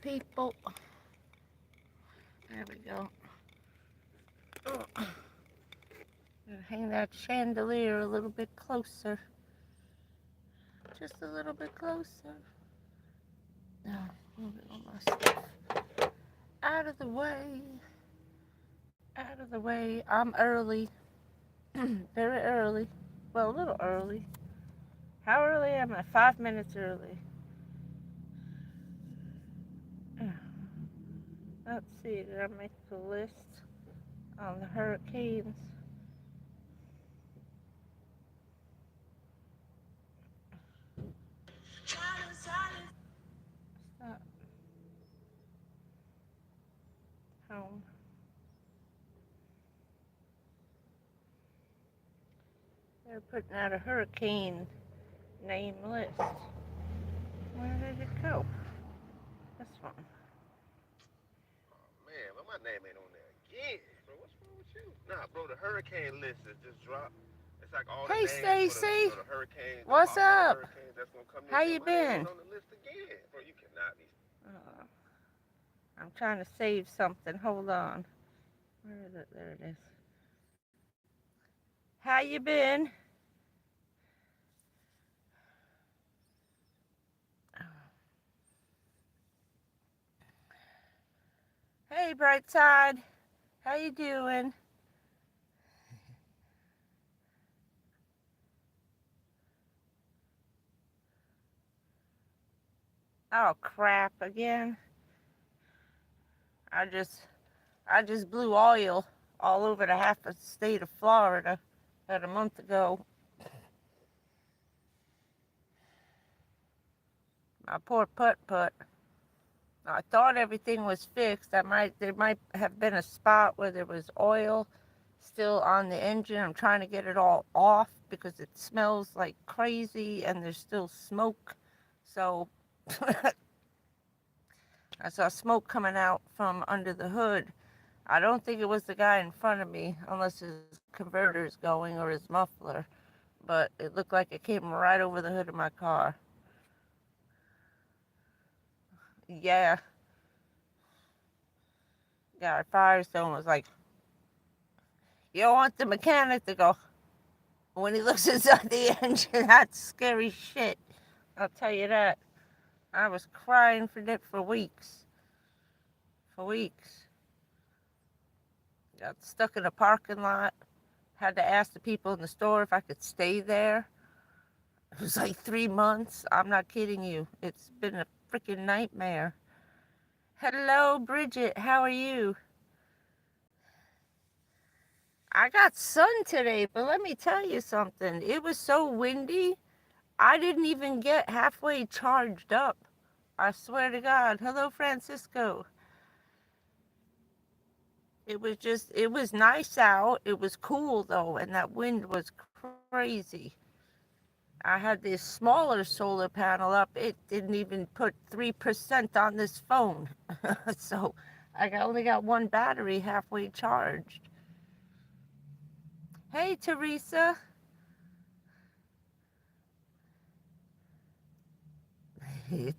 people. There we go. Oh, hang that chandelier a little bit closer. Just a little bit closer. Now, moving all my stuff out of the way. Out of the way. I'm early. Very early. Well, a little early. How early am I? 5 minutes early. Let's see, did I make the list on the hurricanes? Stop. Home. They're putting out a hurricane name list. Where did it go? This one. Oh man, but my name ain't on there again. Bro, what's wrong with you? Nah, bro, the hurricane list is just dropped. It's like all the Hey, names for the Stacy. the hurricanes, the What's possible up? hurricanes that's gonna come How this year. you My name been? ain't on the list again. Bro, you cannot be. Uh, I'm trying to save something. Hold on. Where is it? There it is. How you been? Hey, Brightside. How you doing? Oh, crap again. I just blew oil all over the half of the state of Florida about a month ago. My poor putt-putt. I thought everything was fixed. There might have been a spot where there was oil still on the engine. I'm trying to get it all off because it smells like crazy and there's still smoke. So I saw smoke coming out from under the hood. I don't think it was the guy in front of me unless his converter's going or his muffler. But it looked like it came right over the hood of my car. Yeah. Yeah, Firestone was like, you don't want the mechanic to go, when he looks inside the engine, that's scary shit. I'll tell you that. I was crying for it for weeks. For weeks. Got stuck in a parking lot. Had to ask the people in the store if I could stay there. It was like 3 months. I'm not kidding you. It's been a freaking nightmare. Hello, Bridget. How are you? I got sun today, but let me tell you something. It was so windy, I didn't even get halfway charged up. I swear to God. Hello, Francisco. It was nice out. It was cool, though, and that wind was crazy. I had this smaller solar panel up. It didn't even put 3% on this phone. So I only got one battery halfway charged. Hey, Teresa.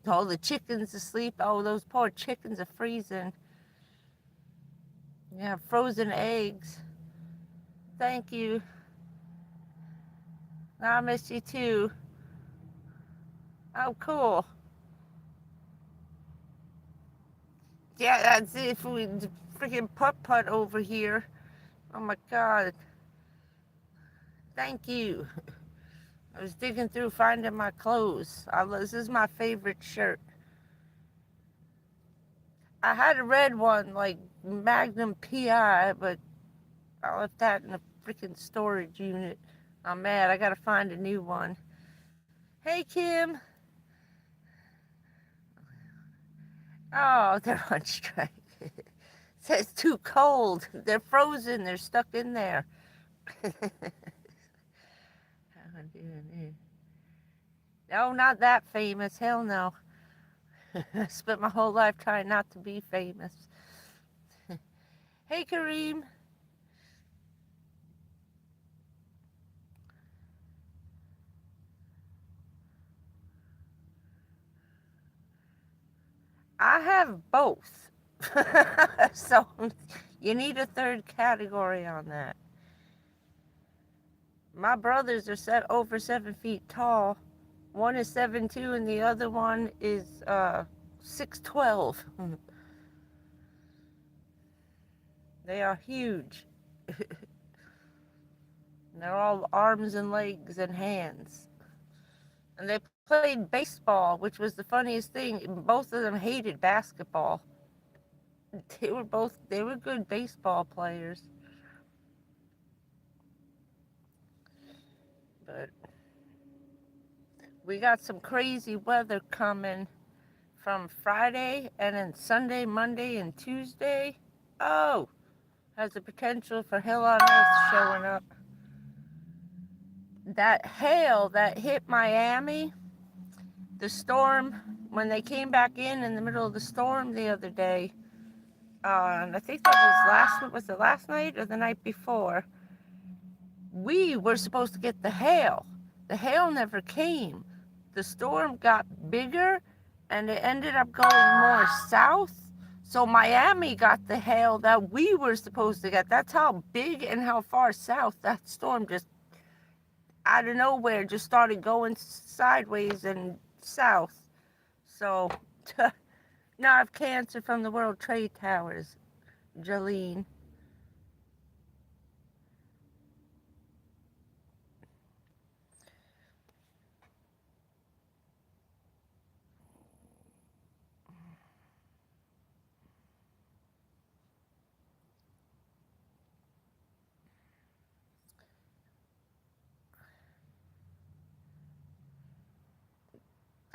All the chickens asleep. Oh, those poor chickens are freezing. Yeah, frozen eggs. Thank you. I miss you too. Oh, cool. Yeah, that's it. Freaking putt-putt over here. Oh my God. Thank you. I was digging through finding my clothes. This is my favorite shirt. I had a red one, like Magnum PI, but I left that in a freaking storage unit. I'm mad. I gotta find a new one. Hey, Kim. Oh, they're on strike. It says too cold. They're frozen. They're stuck in there. No, not that famous. Hell no. I spent my whole life trying not to be famous. Hey, Kareem. I have both. So you need a third category on that. My brothers are set over 7 feet tall. One is 7'2" and the other one is 6'12". They are huge. They're all arms and legs and hands. And they played baseball, which was the funniest thing. Both of them hated basketball. They were good baseball players. But we got some crazy weather coming from Friday and then Sunday, Monday, and Tuesday. Oh, has the potential for hell on earth showing up. That hail that hit Miami, the storm, when they came back in the middle of the storm the other day, and I think that was it last night or the night before? We were supposed to get the hail. The hail never came. The storm got bigger and it ended up going more south. So Miami got the hail that we were supposed to get. That's how big and how far south that storm just out of nowhere just started going sideways and south. So now I have cancer from the World Trade Towers, Jolene.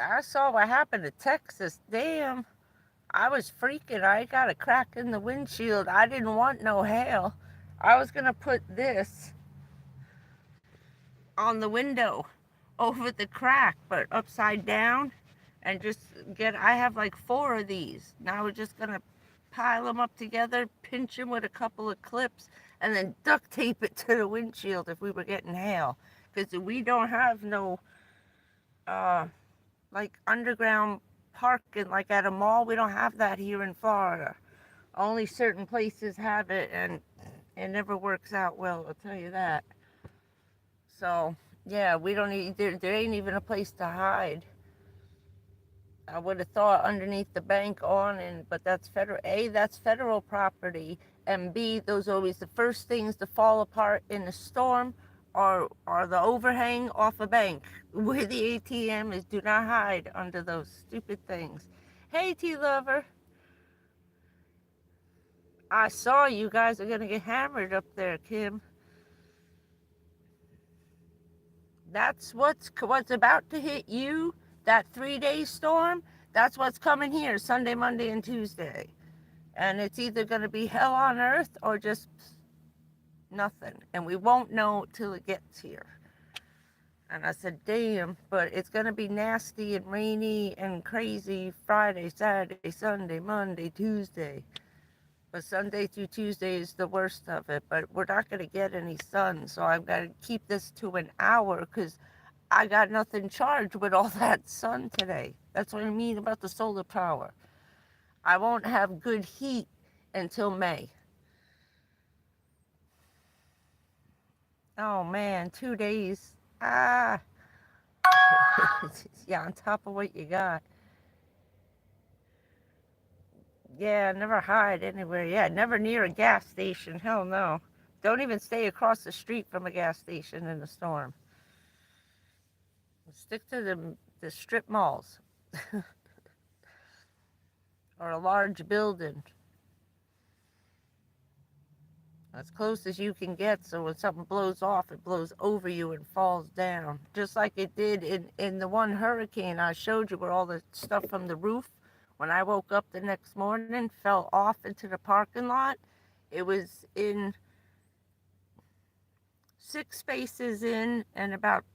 I saw what happened to Texas. Damn. I was freaking. I got a crack in the windshield. I didn't want no hail. I was going to put this on the window over the crack, but upside down, and just I have like 4 of these. Now we're just going to pile them up together, pinch them with a couple of clips, and then duct tape it to the windshield if we were getting hail. Because we don't have no, like underground parking like at a mall. We don't have that here in Florida. Only certain places have it, and it never works out well, I'll tell you that. So yeah, we don't need there ain't even a place to hide. I would have thought underneath the bank awning, but that's federal property, and B, those are always the first things to fall apart in a storm, are the overhang off a bank where the ATM is. Do not hide under those stupid things. Hey, T Lover, I saw you guys are gonna get hammered up there, Kim. That's what's about to hit you. That 3-day storm. That's what's coming here Sunday, Monday, and Tuesday. And it's either going to be hell on earth or just nothing. And we won't know till it gets here. And I said, damn, but it's going to be nasty and rainy and crazy Friday, Saturday, Sunday, Monday, Tuesday. But Sunday through Tuesday is the worst of it. But we're not going to get any sun. So I've got to keep this to an hour because I got nothing charged with all that sun today. That's what I mean about the solar power. I won't have good heat until May. Oh man, 2 days. Ah. Yeah, on top of what you got. Yeah, never hide anywhere. Yeah, never near a gas station. Hell no. Don't even stay across the street from a gas station in a storm. Stick to the strip malls or a large building. As close as you can get, so when something blows off, it blows over you and falls down. Just like it did in the one hurricane I showed you where all the stuff from the roof, when I woke up the next morning, fell off into the parking lot. It was in 6 spaces in and about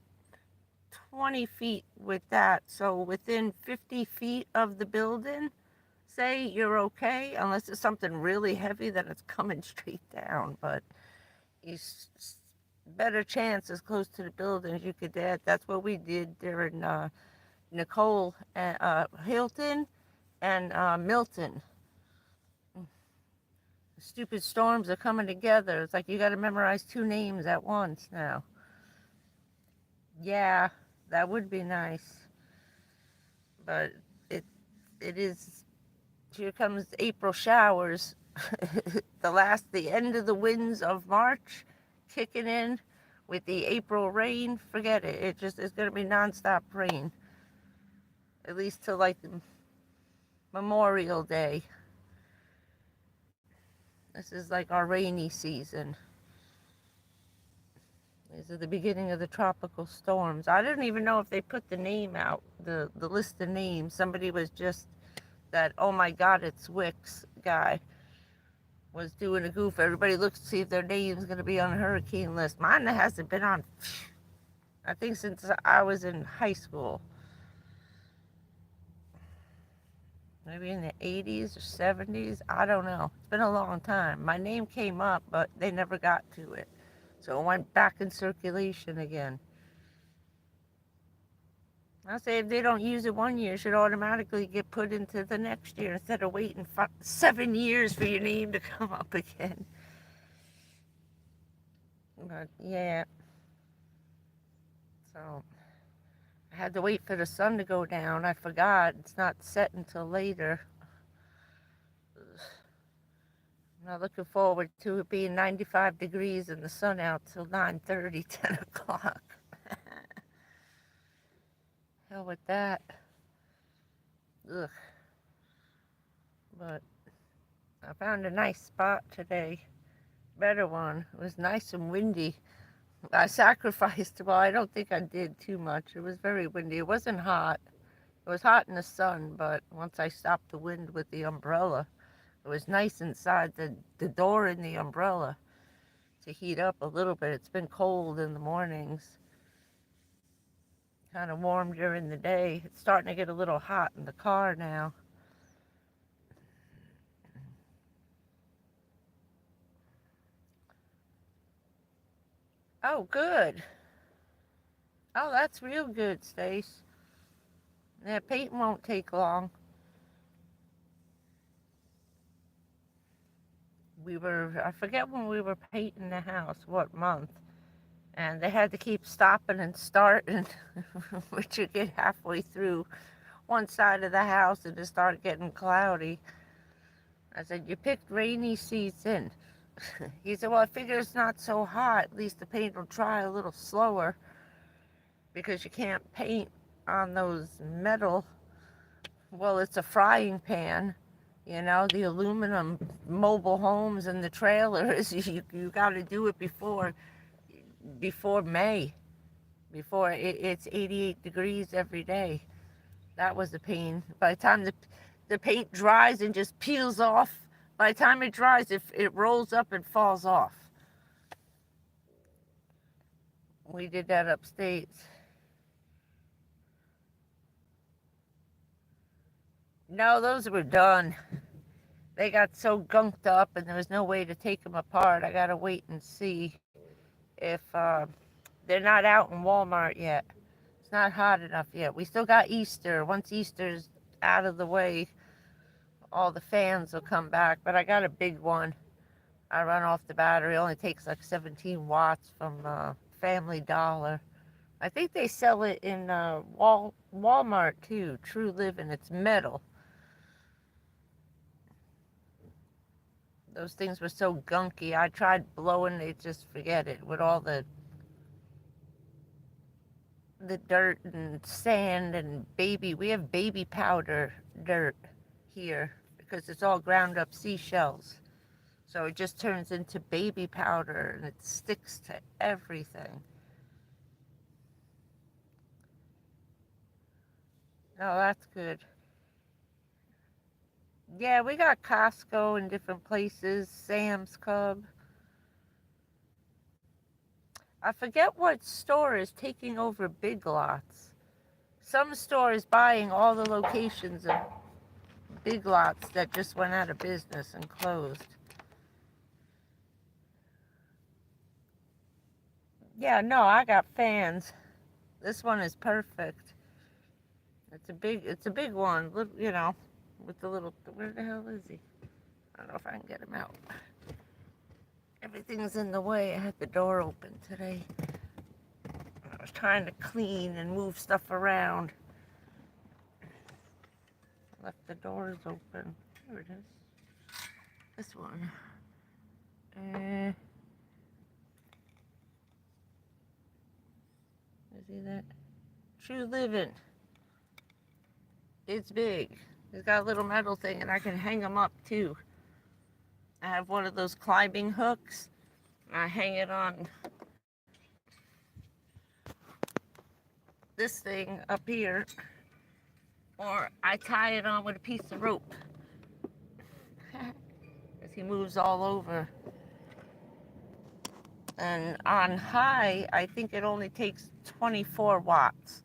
20 feet with that. So within 50 feet of the building, say you're okay, unless it's something really heavy that it's coming straight down. But you better chance as close to the building as you could get. That's what we did during Nicole Hilton and Milton. Stupid storms are coming together. It's like you got to memorize 2 names at once now. Yeah, that would be nice. But it is, here comes April showers. The end of the winds of March kicking in with the April rain. Forget it. It just is going to be nonstop rain. At least till like Memorial Day. This is like our rainy season. These are the beginning of the tropical storms. I didn't even know if they put the name out, the list of names. Somebody was just that, oh my God, it's Wicks guy was doing a goof. Everybody looks to see if their name's going to be on a hurricane list. Mine hasn't been on, I think, since I was in high school. Maybe in the 80s or 70s. I don't know. It's been a long time. My name came up, but they never got to it. So it went back in circulation again. I say if they don't use it one year, it should automatically get put into the next year instead of waiting 7 years for your name to come up again. But yeah. So I had to wait for the sun to go down. I forgot. It's not set until later. I'm not looking forward to it being 95 degrees and the sun out till 9:30, 10 o'clock. Hell with that. Ugh. But I found a nice spot today. Better one. It was nice and windy. I sacrificed, well, I don't think I did too much. It was very windy. It wasn't hot. It was hot in the sun, but once I stopped the wind with the umbrella, it was nice inside the door in the umbrella to heat up a little bit. It's been cold in the mornings. Kind of warm during the day. It's starting to get a little hot in the car now. Oh, good. Oh, that's real good, Stace. Yeah, painting won't take long. I forget when we were painting the house, what month. And they had to keep stopping and starting, which would get halfway through one side of the house and it started getting cloudy. I said, you picked rainy season. He said, well, I figure it's not so hot. At least the paint will dry a little slower because you can't paint on those metal. Well, it's a frying pan. You know, the aluminum mobile homes and the trailers, you got to do it before May, before it's 88 degrees every day. That was the pain. By the time the paint dries and just peels off, by the time it dries, it rolls up and falls off. We did that upstate. No, those were done. They got so gunked up and there was no way to take them apart. I gotta wait and see if they're not out in Walmart yet. It's not hot enough yet. We still got Easter. Once Easter's out of the way, all the fans will come back. But I got a big one. I run off the battery. It only takes like 17 watts from Family Dollar. I think they sell it in Walmart too. True Living. It's metal. Those things were so gunky. I tried blowing, they just forget it. With all the dirt and sand and we have baby powder dirt here because it's all ground up seashells. So it just turns into baby powder and it sticks to everything. Oh, that's good. Yeah, we got Costco in different places, Sam's Club. I forget what store is taking over Big Lots. Some store is buying all the locations of Big Lots that just went out of business and closed. Yeah, no, I got fans. This one is perfect. It's a big one, you know, with the little, where the hell is he? I don't know if I can get him out. Everything's in the way. I had the door open today. I was trying to clean and move stuff around. Left the doors open. Here it is. This one. See that? True Living. It's big. It's got a little metal thing, and I can hang them up too. I have one of those climbing hooks. I hang it on this thing up here, or I tie it on with a piece of rope. As he moves all over. And on high, I think it only takes 24 watts.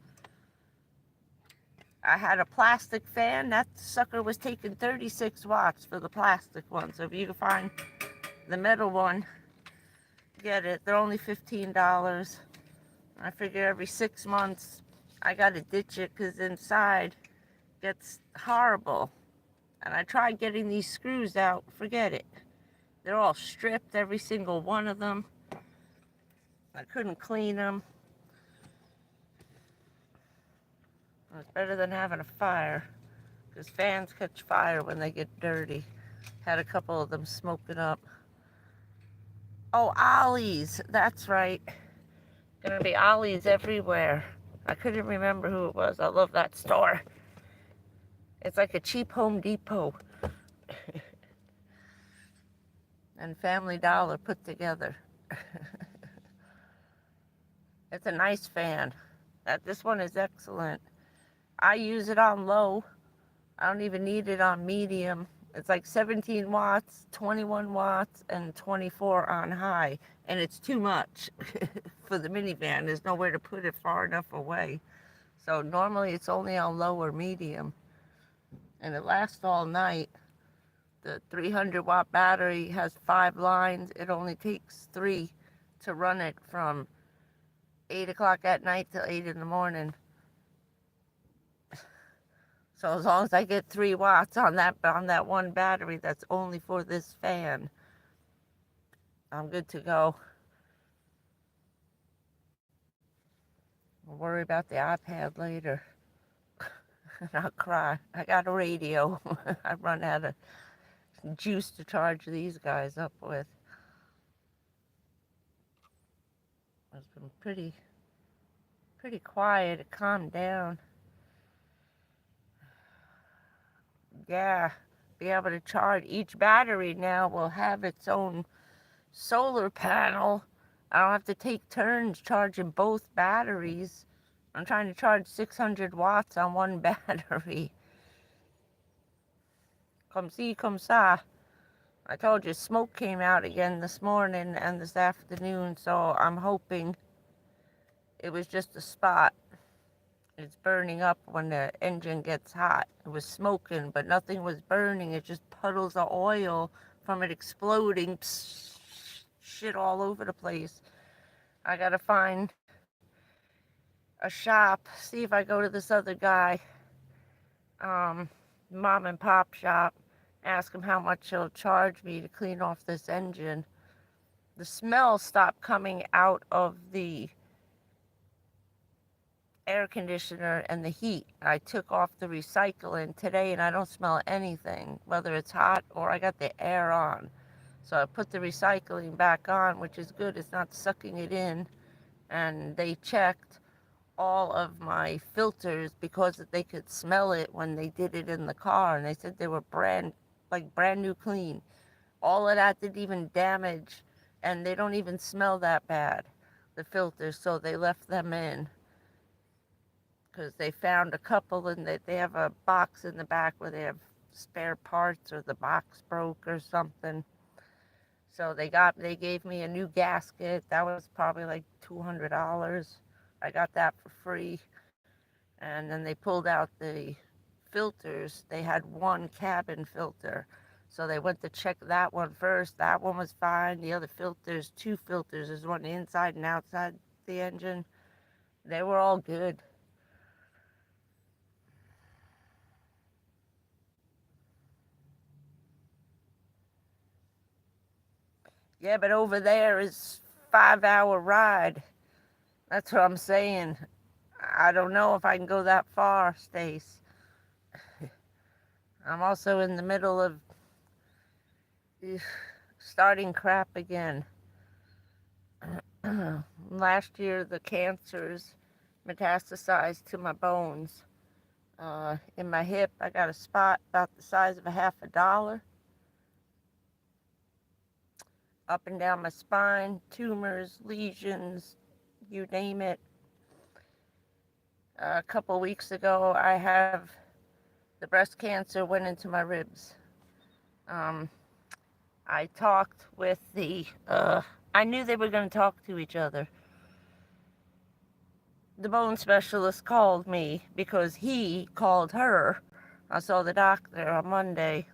I had a plastic fan. That sucker was taking 36 watts for the plastic one. So if you can find the metal one, get it. They're only $15. I figure every 6 months I gotta ditch it because inside gets horrible. And I tried getting these screws out. Forget it. They're all stripped, every single one of them. I couldn't clean them. It's better than having a fire, because fans catch fire when they get dirty. Had a couple of them smoking up. Oh, Ollie's, that's right. Gonna be Ollie's everywhere. I couldn't remember who it was. I love that store. It's like a cheap Home Depot. And Family Dollar put together. It's a nice fan. This one is excellent. I use it on low. I don't even need it on medium. It's like 17 watts, 21 watts, and 24 on high. And it's too much for the minivan. There's nowhere to put it far enough away. So normally it's only on low or medium. And it lasts all night. The 300 watt battery has 5 lines. It only takes 3 to run it from 8 o'clock at night till 8 in the morning. So as long as I get 3 watts on that one battery that's only for this fan, I'm good to go. I'll worry about the iPad later. And I'll cry. I got a radio. I run out of juice to charge these guys up with. It's been pretty quiet. It calmed down. Yeah, be able to charge. Each battery now will have its own solar panel. I don't have to take turns charging both batteries. I'm trying to charge 600 watts on one battery. Come see, come sa. I told you smoke came out again this morning and this afternoon, so I'm hoping it was just a spot. It's burning up when the engine gets hot. It was smoking, but nothing was burning. It's just puddles of oil from it exploding. Psst, shit all over the place. I gotta find a shop, see if I go to this other guy, mom and pop shop, ask him how much he'll charge me to clean off this engine. The smell stopped coming out of the air conditioner and the heat. I took off the recycling today and I don't smell anything, whether it's hot or I got the air on. So I put the recycling back on, which is good. It's not sucking it in. And they checked all of my filters because they could smell it when they did it in the car. And they said they were brand new clean. All of that didn't even damage, and they don't even smell that bad, the filters. So they left them in, because they found a couple, and they have a box in the back where they have spare parts, or the box broke or something. So they gave me a new gasket. That was probably like $200. I got that for free. And then they pulled out the filters. They had one cabin filter. So they went to check that one first. That one was fine. The other filters, 2 filters. There's one inside and outside the engine. They were all good. Yeah, but over there is 5-hour ride. That's what I'm saying. I don't know if I can go that far, Stace. I'm also in the middle of starting crap again. Last year, the cancers metastasized to my bones. In my hip, I got a spot about the size of a $50. Up and down my spine, tumors, lesions, you name it. A couple weeks ago, I have the breast cancer went into my ribs. I talked with I knew they were going to talk to each other. The bone specialist called me because he called her. I saw the doctor on Monday.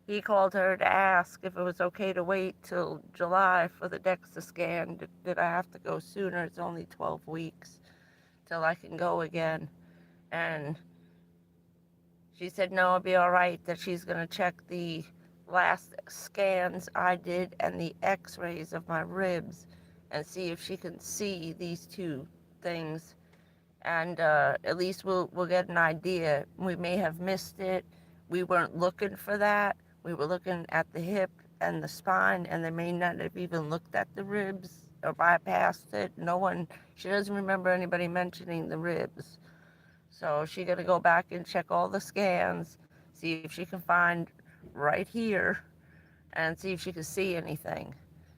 He called her to ask if it was okay to wait till July for the DEXA scan. Did I have to go sooner? It's only 12 weeks till I can go again. And she said, no, it'll be all right, that she's going to check the last scans I did and the x-rays of my ribs and see if she can see these two things. And at least we'll get an idea. We may have missed it. We weren't looking for that. We were looking at the hip and the spine, and they may not have even looked at the ribs or bypassed it. No one, she doesn't remember anybody mentioning the ribs. So she's going to go back and check all the scans, see if she can find right here, and see if she can see anything.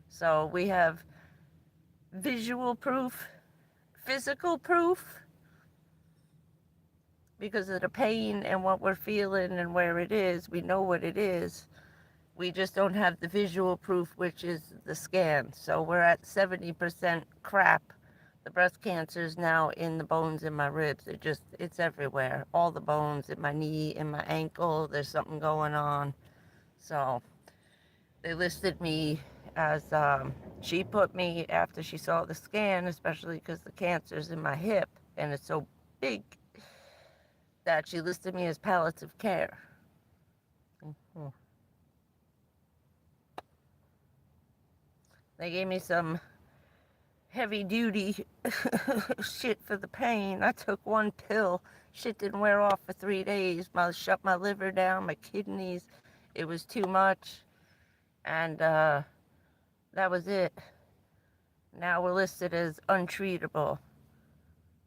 So we have visual proof, physical proof, because of the pain and what we're feeling and where it is. We know what it is. We just don't have the visual proof, which is the scan. So we're at 70% crap. The breast cancer is now in the bones in my ribs. It's everywhere. All the bones in my knee, in my ankle. There's something going on. So they listed me as, she put me after she saw the scan, especially because the cancer's in my hip and it's so big, that she listed me as palliative care. Mm-hmm. They gave me some heavy duty shit for the pain. I took one pill. Shit didn't wear off for 3 days. Shut my liver down, my kidneys. It was too much. And that was it. Now we're listed as untreatable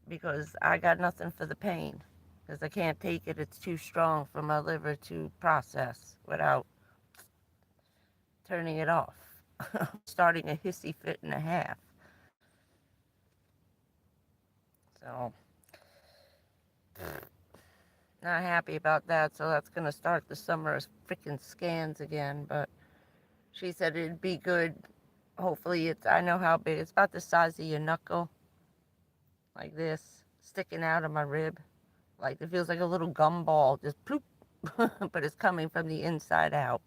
because I got nothing for the pain. Because I can't take it. It's too strong for my liver to process without turning it off. Starting a hissy fit and a half. So, not happy about that. So that's going to start the summer of freaking scans again. But she said it'd be good. Hopefully I know how big. It's about the size of your knuckle. Like this. Sticking out of my rib. Like it feels like a little gumball. Just poop. But it's coming from the inside out.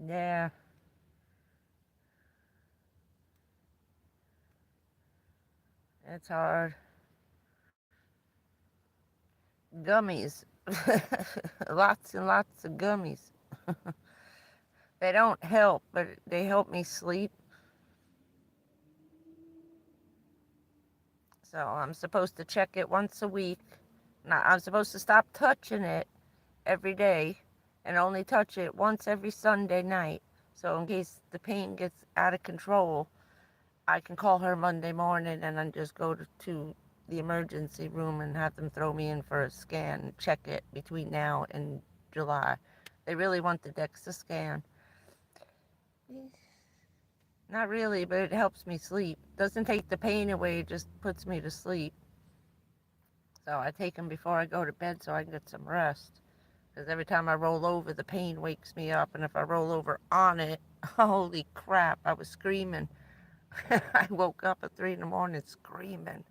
Yeah. It's hard. Gummies. Lots and lots of gummies. They don't help, but they help me sleep. So I'm supposed to check it once a week. Now, I'm supposed to stop touching it every day and only touch it once every Sunday night. So in case the pain gets out of control, I can call her Monday morning and then just go to the emergency room and have them throw me in for a scan and check it between now and July. They really want the DEXA scan. Not really, but it helps me sleep. Doesn't take the pain away, it just puts me to sleep. So I take them before I go to bed so I can get some rest. Because every time I roll over, the pain wakes me up. And if I roll over on it, holy crap, I was screaming. I woke up at 3 in the morning screaming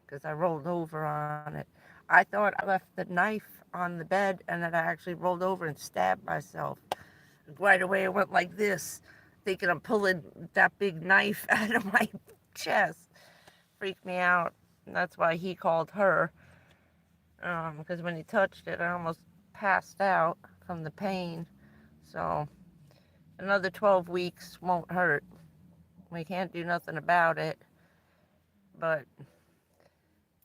because I rolled over on it. I thought I left the knife on the bed and then I actually rolled over and stabbed myself. Right away, I went like this, thinking I'm pulling that big knife out of my chest. Freaked me out. And that's why he called her. because when he touched it, I almost passed out from the pain. So another 12 weeks won't hurt. We can't do nothing about it, but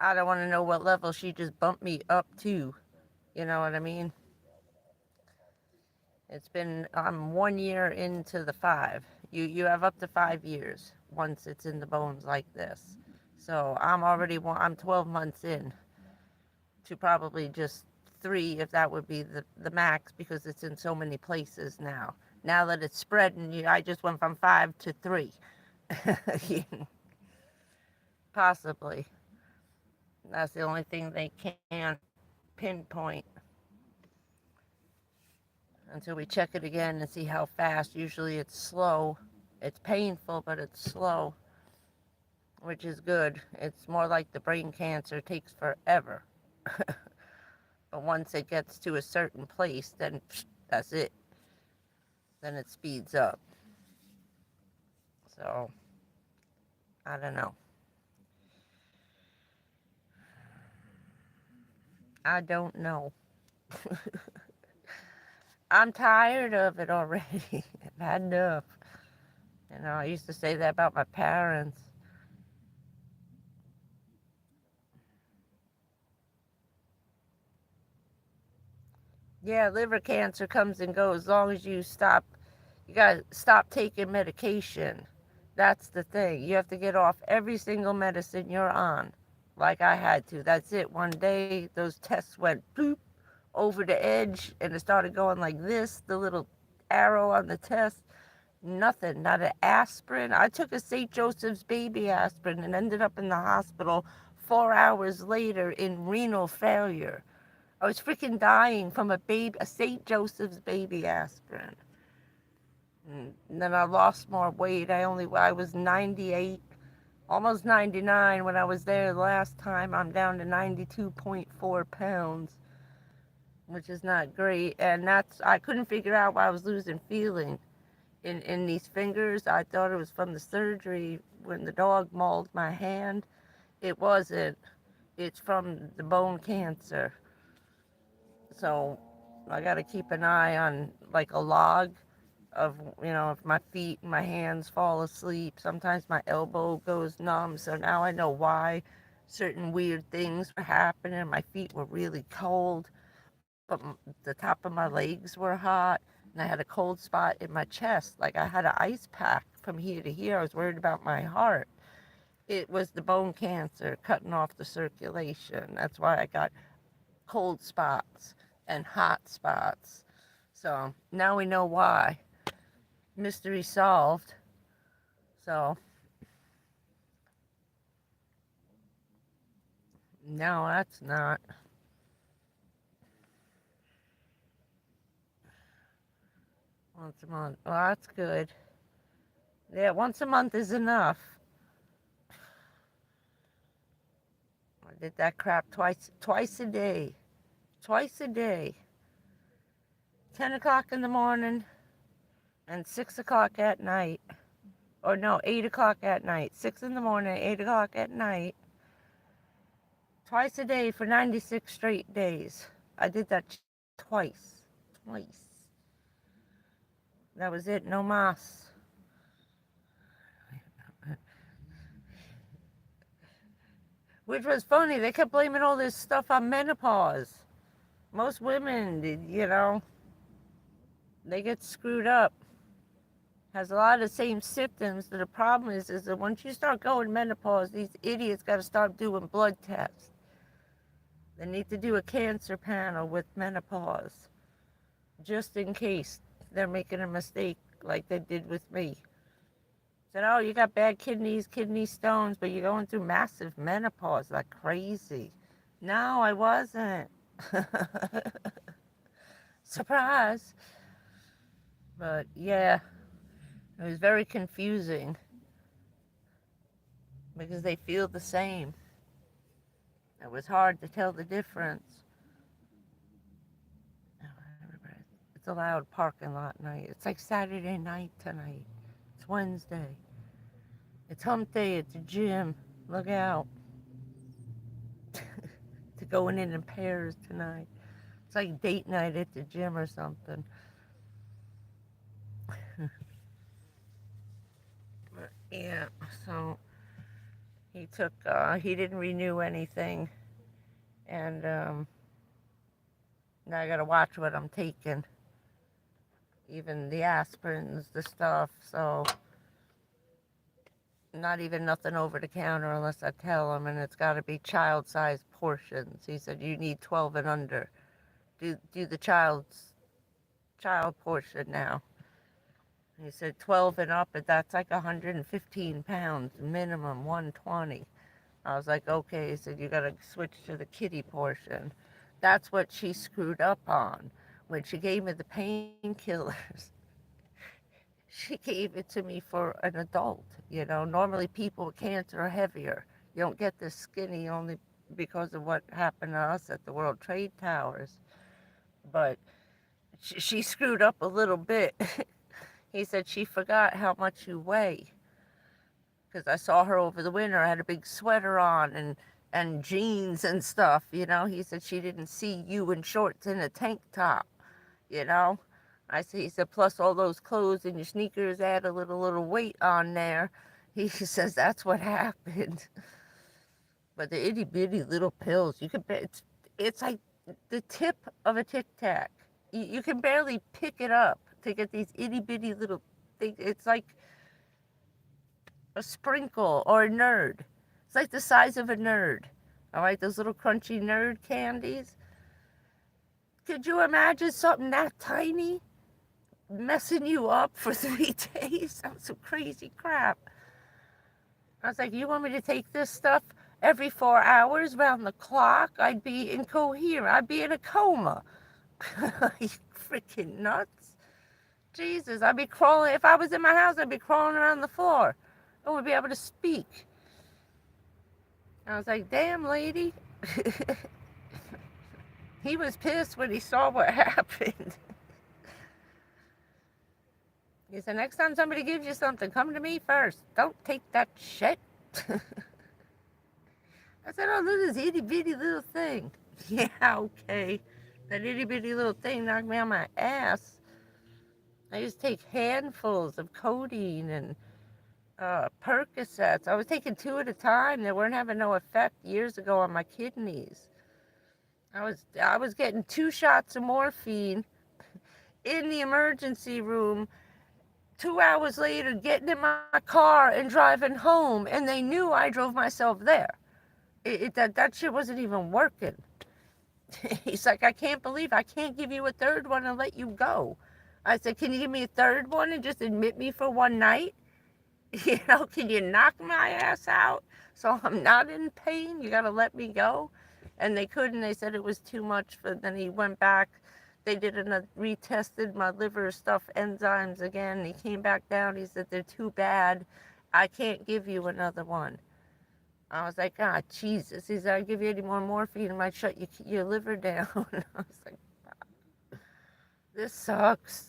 I don't want to know what level she just bumped me up to. You know what I mean? I'm 1 year into the 5. You have up to 5 years once it's in the bones like this. So I'm 12 months in to probably just 3, if that would be the max, because it's in so many places now. Now that it's spreading, I just went from 5 to 3. Possibly. That's the only thing they can pinpoint until we check it again and see how fast. Usually it's slow. It's painful, but it's slow, which is good. It's more like the brain cancer. It takes forever. But once it gets to a certain place, then that's it. Then it speeds up. So, I don't know. I don't know. I'm tired of it already. I've had enough. I used to say that about my parents. Yeah, liver cancer comes and goes as long as you gotta stop taking medication. That's the thing. You have to get off every single medicine you're on, like I had to. That's it. One day, those tests went boop over the edge, and it started going like this, the little arrow on the test. Nothing, not an aspirin. I took a St. Joseph's baby aspirin and ended up in the hospital 4 hours later in renal failure. I was freaking dying from a St. Joseph's baby aspirin. And then I lost more weight. I was 98, almost 99 when I was there last time. I'm down to 92.4 pounds, which is not great. And I couldn't figure out why I was losing feeling in these fingers. I thought it was from the surgery when the dog mauled my hand. It wasn't. It's from the bone cancer. So I got to keep an eye on like a log of, if my feet and my hands fall asleep. Sometimes my elbow goes numb. So now I know why certain weird things were happening. My feet were really cold, but the top of my legs were hot. And I had a cold spot in my chest. Like I had an ice pack from here to here. I was worried about my heart. It was the bone cancer cutting off the circulation. That's why I got cold spots and hot spots. So now we know why. Mystery solved. So no, that's not. Once a month. Well, that's good. Yeah, once a month is enough. I did that crap twice a day. Twice a day. 10 o'clock in the morning and 6 o'clock at night. Or no, 8 o'clock at night. 6 in the morning, 8 o'clock at night. Twice a day for 96 straight days. I did that twice. Twice. That was it. No mas. Which was funny. They kept blaming all this stuff on menopause. Most women, they get screwed up. Has a lot of the same symptoms. The problem is that once you start going menopause, these idiots got to start doing blood tests. They need to do a cancer panel with menopause, just in case they're making a mistake like they did with me. Said, oh, you got bad kidneys, kidney stones, but you're going through massive menopause like crazy. No, I wasn't. Surprise. But yeah, it was very confusing because they feel the same. It was hard to tell the difference. It's a loud parking lot night. It's like Saturday night tonight. It's Wednesday. It's hump day at the gym. Look out. The going in pairs tonight. It's like date night at the gym or something. Yeah, so he didn't renew anything, and now I gotta watch what I'm taking, even the aspirins, the stuff, so not even nothing over the counter unless I tell him, and it's gotta be child-sized portions. He said, you need 12 and under. Do the child portion now. He said 12 and up, and that's like 115 pounds, minimum 120. I was like, okay. He said, you gotta switch to the kitty portion. That's what she screwed up on. When she gave me the painkillers, she gave it to me for an adult. You know, normally people with cancer are heavier. You don't get this skinny only because of what happened to us at the World Trade Towers. But she screwed up a little bit. He said she forgot how much you weigh. Because I saw her over the winter. I had a big sweater on and jeans and stuff, you know. He said she didn't see you in shorts and a tank top, you know. He said, plus all those clothes and your sneakers add a little weight on there. He says that's what happened. But the itty bitty little pills, you can bet it's like the tip of a Tic Tac. You can barely pick it up to get these itty bitty little things. It's like a sprinkle or a nerd. It's like the size of a nerd. All right, those little crunchy nerd candies. Could you imagine something that tiny messing you up for 3 days? That was some crazy crap. I was like, you want me to take this stuff every 4 hours round the clock? I'd be incoherent. I'd be in a coma. You freaking nuts. Jesus, I'd be crawling. If I was in my house, I'd be crawling around the floor. I wouldn't be able to speak. I was like, damn, lady. He was pissed when he saw what happened. He said, next time somebody gives you something, come to me first. Don't take that shit. I said, oh, look at this itty bitty little thing. Yeah, okay. That itty bitty little thing knocked me on my ass. I used to take handfuls of codeine and Percocets. I was taking 2 at a time. They weren't having no effect years ago on my kidneys. I was getting 2 shots of morphine in the emergency room. 2 hours later, getting in my car and driving home, and they knew I drove myself there. That shit wasn't even working. He's like, I can't believe I can't give you a 3rd one and let you go. I said, can you give me a 3rd one and just admit me for one night? You know, can you knock my ass out so I'm not in pain? You gotta let me go. And they couldn't. They said it was too much. But then he went back. They did retested my liver stuff, enzymes again. He came back down. He said, they're too bad. I can't give you another one. I was like, ah, Jesus. He said, I'll give you any more morphine, I might shut your liver down. I was like, wow, this sucks.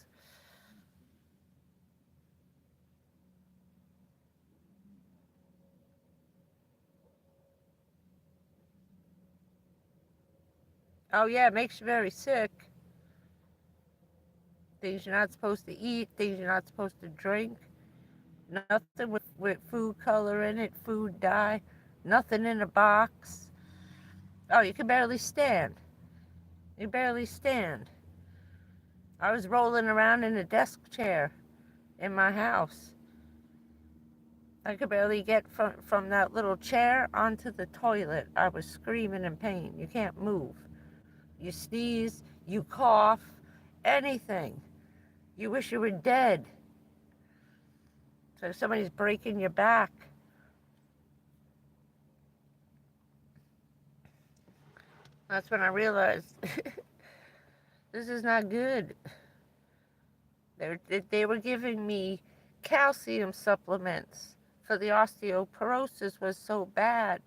Oh, yeah, it makes you very sick. Things you're not supposed to eat, things you're not supposed to drink. Nothing with food color in it, food dye. Nothing in a box. Oh, you can barely stand. You barely stand. I was rolling around in a desk chair in my house. I could barely get from that little chair onto the toilet. I was screaming in pain. You can't move. You sneeze, you cough, anything. You wish you were dead. So somebody's breaking your back. That's when I realized this is not good. They were giving me calcium supplements for the osteoporosis was so bad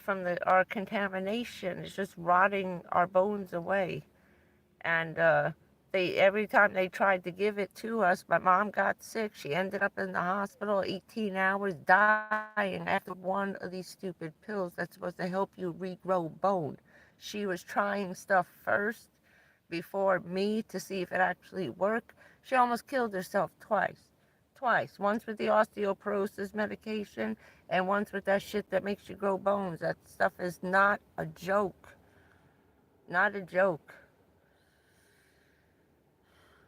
from our contamination. It's just rotting our bones away. And every time they tried to give it to us, my mom got sick. She ended up in the hospital 18 hours dying after one of these stupid pills that's supposed to help you regrow bone. She was trying stuff first before me to see if it actually worked. She almost killed herself twice. Twice. Once with the osteoporosis medication and once with that shit that makes you grow bones. That stuff is not a joke. Not a joke.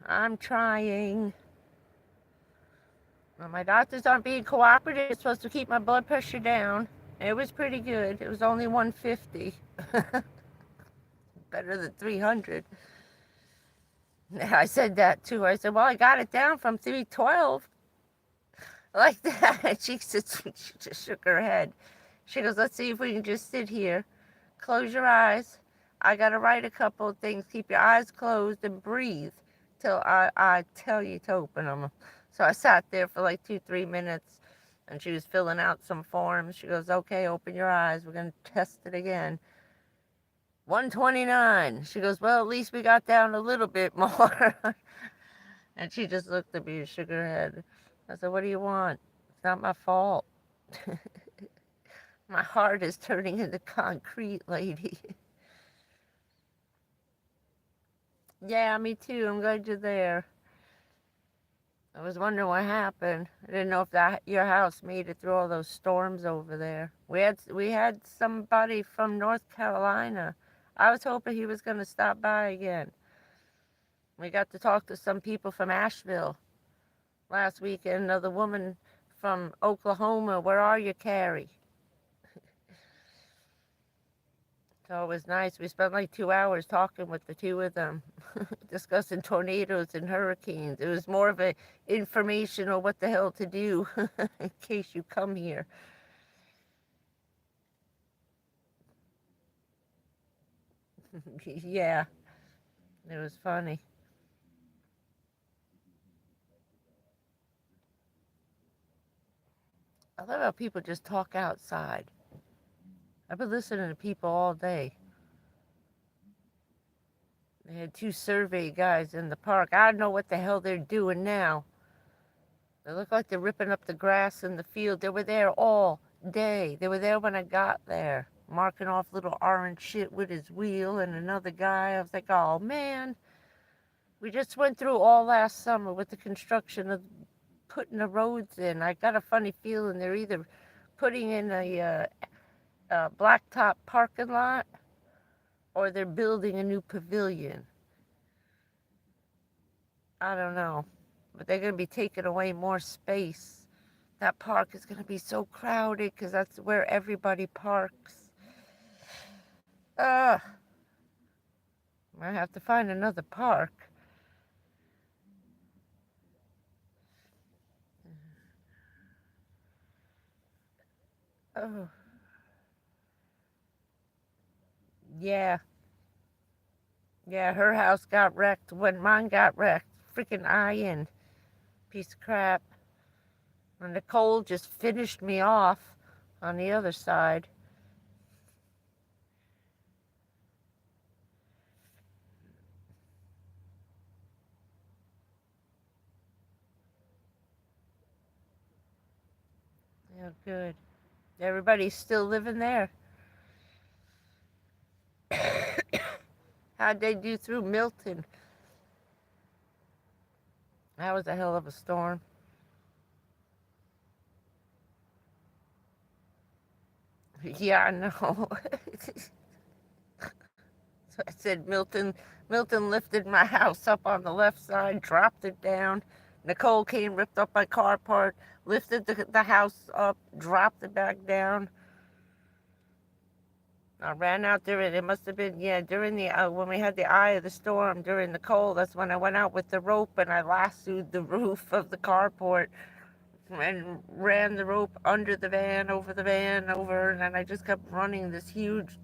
I'm trying. Well, my doctors aren't being cooperative. It's supposed to keep my blood pressure down. It was pretty good. It was only 150. Better than 300. I said that too. I said, well, I got it down from 312. Like that. She just shook her head. She goes, let's see if we can just sit here. Close your eyes. I got to write a couple of things. Keep your eyes closed and breathe till I tell you to open them. So I sat there for like 2-3 minutes and she was filling out some forms. She goes, okay, open your eyes. We're going to test it again. 129. She goes, well, at least we got down a little bit more. And she just looked at me and shook her head. I said, what do you want? It's not my fault. My heart is turning into concrete, lady. Yeah, me too. I'm glad you're there. I was wondering what happened. I didn't know if your house made it through all those storms over there. We had somebody from North Carolina. I was hoping he was going to stop by again. We got to talk to some people from Asheville last week, and another woman from Oklahoma. Where are you, Carrie? So it was nice. We spent like 2 hours talking with the two of them, discussing tornadoes and hurricanes. It was more of a informational what the hell to do in case you come here. Yeah, it was funny. I love how people just talk outside. I've been listening to people all day. They had 2 survey guys in the park. I don't know what the hell they're doing now. They look like they're ripping up the grass in the field. They were there all day. They were there when I got there, marking off little orange shit with his wheel. And another guy, I was like, oh man, we just went through all last summer with the construction of putting the roads in. I got a funny feeling they're either putting in a blacktop parking lot or they're building a new pavilion. I don't know, but they're going to be taking away more space. That park is going to be so crowded because that's where everybody parks. I have to find another park. Oh, yeah. Yeah, her house got wrecked when mine got wrecked. Freaking iron. Piece of crap. And Nicole just finished me off on the other side. Yeah, good. Everybody's still living there. How'd they do through Milton? That was a hell of a storm. Yeah, I know. So I said Milton lifted my house up on the left side, dropped it down. Nicole came, ripped up my car part, lifted the house up, dropped it back down. I ran out there, and it must have been, yeah, during the, when we had the eye of the storm, during the cold, that's when I went out with the rope and I lassoed the roof of the carport and ran the rope under the van, over the van, over, and then I just kept running this huge,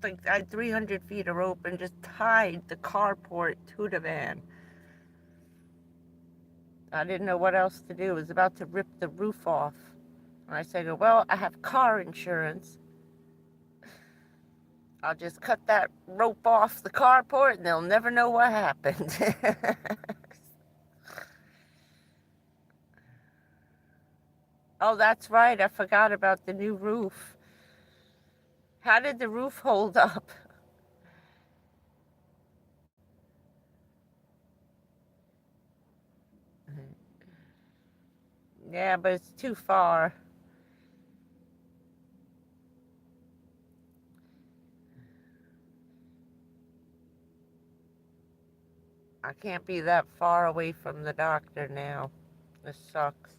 like, I had 300 feet of rope and just tied the carport to the van. I didn't know what else to do. I was about to rip the roof off. And I said, well, I have car insurance. I'll just cut that rope off the carport and they'll never know what happened. Oh, that's right. I forgot about the new roof. How did the roof hold up? Yeah, but it's too far. I can't be that far away from the doctor now. This sucks.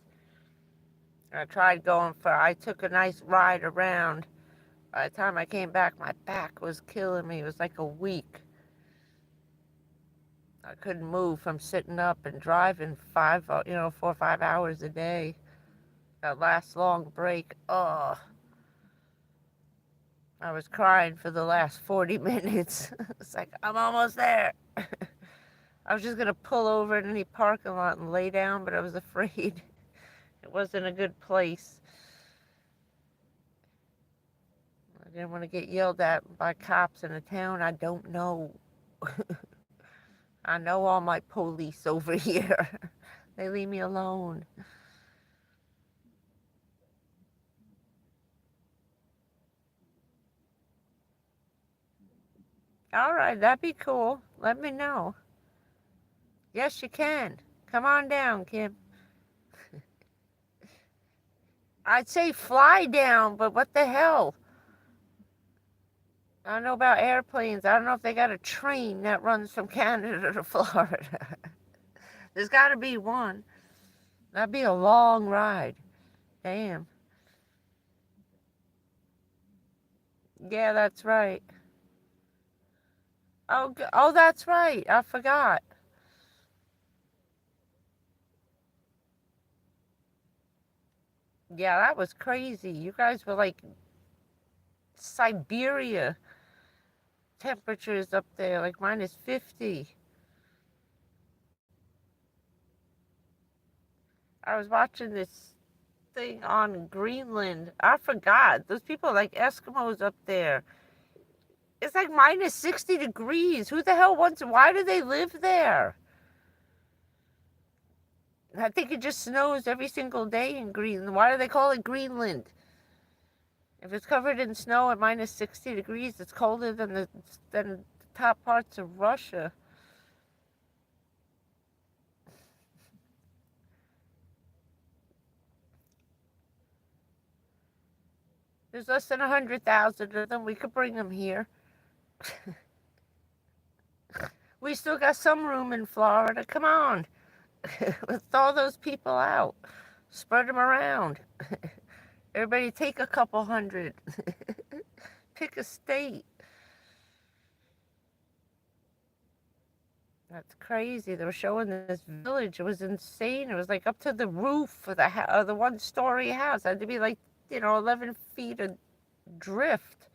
I tried going I took a nice ride around. By the time I came back, my back was killing me. It was like a week. I couldn't move from sitting up and driving 4 or 5 hours a day. That last long break, oh, I was crying for the last 40 minutes. It's like, I'm almost there. I was just going to pull over in any parking lot and lay down, but I was afraid. It wasn't a good place. I didn't want to get yelled at by cops in a town I don't know. I know all my police over here. They leave me alone. All right, that'd be cool. Let me know. Yes, you can. Come on down, Kim. I'd say fly down, but what the hell? I don't know about airplanes. I don't know if they got a train that runs from Canada to Florida. There's got to be one. That'd be a long ride. Damn. Yeah, that's right. Oh, that's right. I forgot. Yeah, that was crazy. You guys were like Siberia temperatures up there, like -50. I was watching this thing on Greenland. I forgot. Those people are like Eskimos up there. It's like -60 degrees. Who the hell why do they live there? I think it just snows every single day in Greenland. Why do they call it Greenland? If it's covered in snow at -60 degrees, it's colder than the top parts of Russia. There's less than 100,000 of them. We could bring them here. We still got some room in Florida. Come on. Let's thaw those people out. Spread them around. Everybody take a couple hundred. Pick a state. That's crazy. They were showing this village. It was insane. It was like up to the roof of the one-story house. It had to be like, 11 feet of drift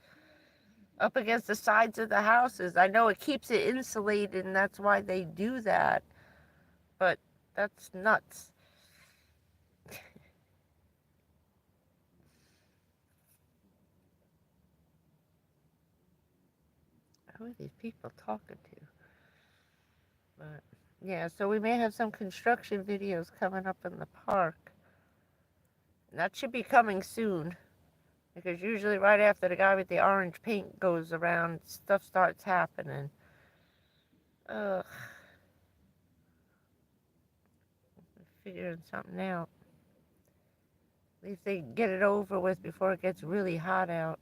up against the sides of the houses. I know it keeps it insulated, and that's why they do that. But that's nuts. Who are these people talking to? But yeah, so we may have some construction videos coming up in the park. That should be coming soon. Because usually right after the guy with the orange paint goes around, stuff starts happening. Ugh. Figuring something out. At least they get it over with before it gets really hot out.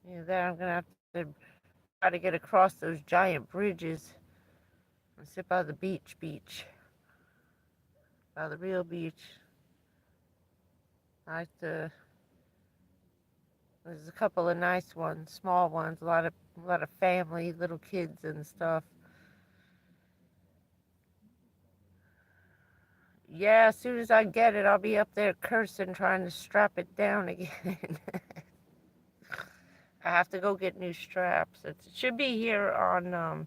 Yeah, there I'm going to have to try to get across those giant bridges and sit by the beach. By the real beach. There's a couple of nice ones, small ones, a lot of family, little kids and stuff. Yeah, as soon as I get it, I'll be up there cursing, trying to strap it down again. I have to go get new straps. It should be here on, I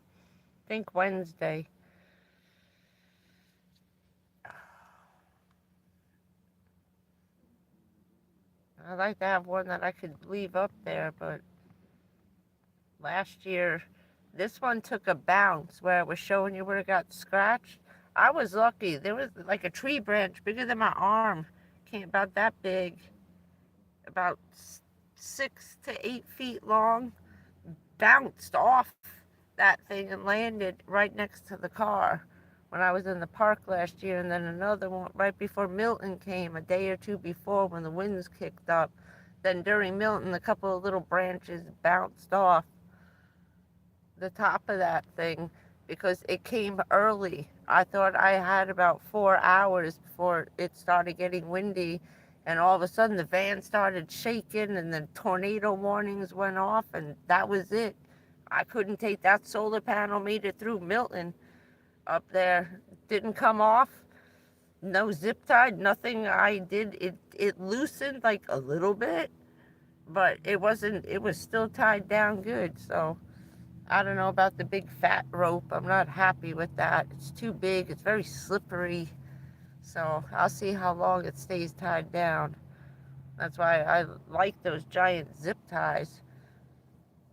think Wednesday. I'd like to have one that I could leave up there, but last year, this one took a bounce where it was showing you where it got scratched. I was lucky. There was like a tree branch bigger than my arm, came about that big, about 6 to 8 feet long, bounced off that thing and landed right next to the car when I was in the park last year. And then another one right before Milton came, a day or two before when the winds kicked up. Then during Milton, a couple of little branches bounced off the top of that thing because it came early. I thought I had about 4 hours before it started getting windy, and all of a sudden the van started shaking and the tornado warnings went off, and that was it. I couldn't take that solar panel, made it through Milton up there. Didn't come off. No zip tied, nothing I did. It loosened like a little bit, but it was still tied down good. So I don't know about the big fat rope. I'm not happy with that. It's too big. It's very slippery. So I'll see how long it stays tied down. That's why I like those giant zip ties.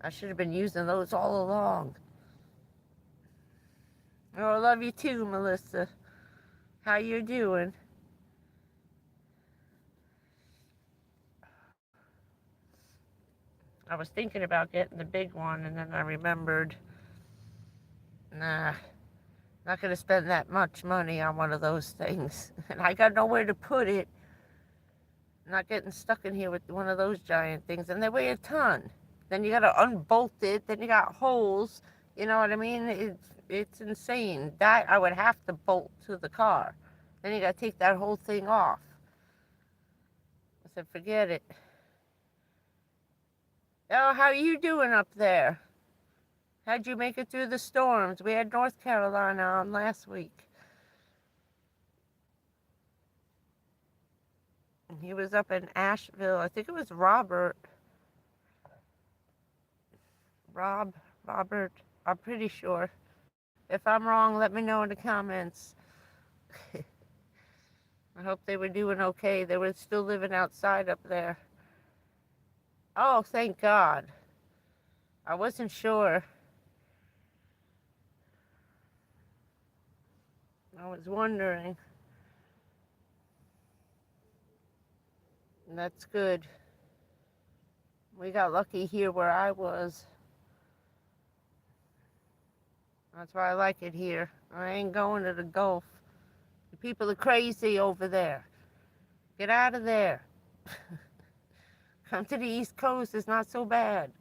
I should have been using those all along. Oh, I love you too, Melissa. How you doing? I was thinking about getting the big one, and then I remembered, nah, not going to spend that much money on one of those things. And I got nowhere to put it. Not getting stuck in here with one of those giant things. And they weigh a ton. Then you got to unbolt it. Then you got holes. You know what I mean? It's insane. That I would have to bolt to the car. Then you got to take that whole thing off. I said, forget it. Oh, how are you doing up there? How'd you make it through the storms? We had North Carolina on last week. He was up in Asheville. I think it was Robert. Robert. I'm pretty sure. If I'm wrong, let me know in the comments. I hope they were doing okay. They were still living outside up there. Oh, thank God. I wasn't sure. I was wondering. That's good. We got lucky here where I was. That's why I like it here. I ain't going to the Gulf. The people are crazy over there. Get out of there. Come to the East Coast. It's not so bad.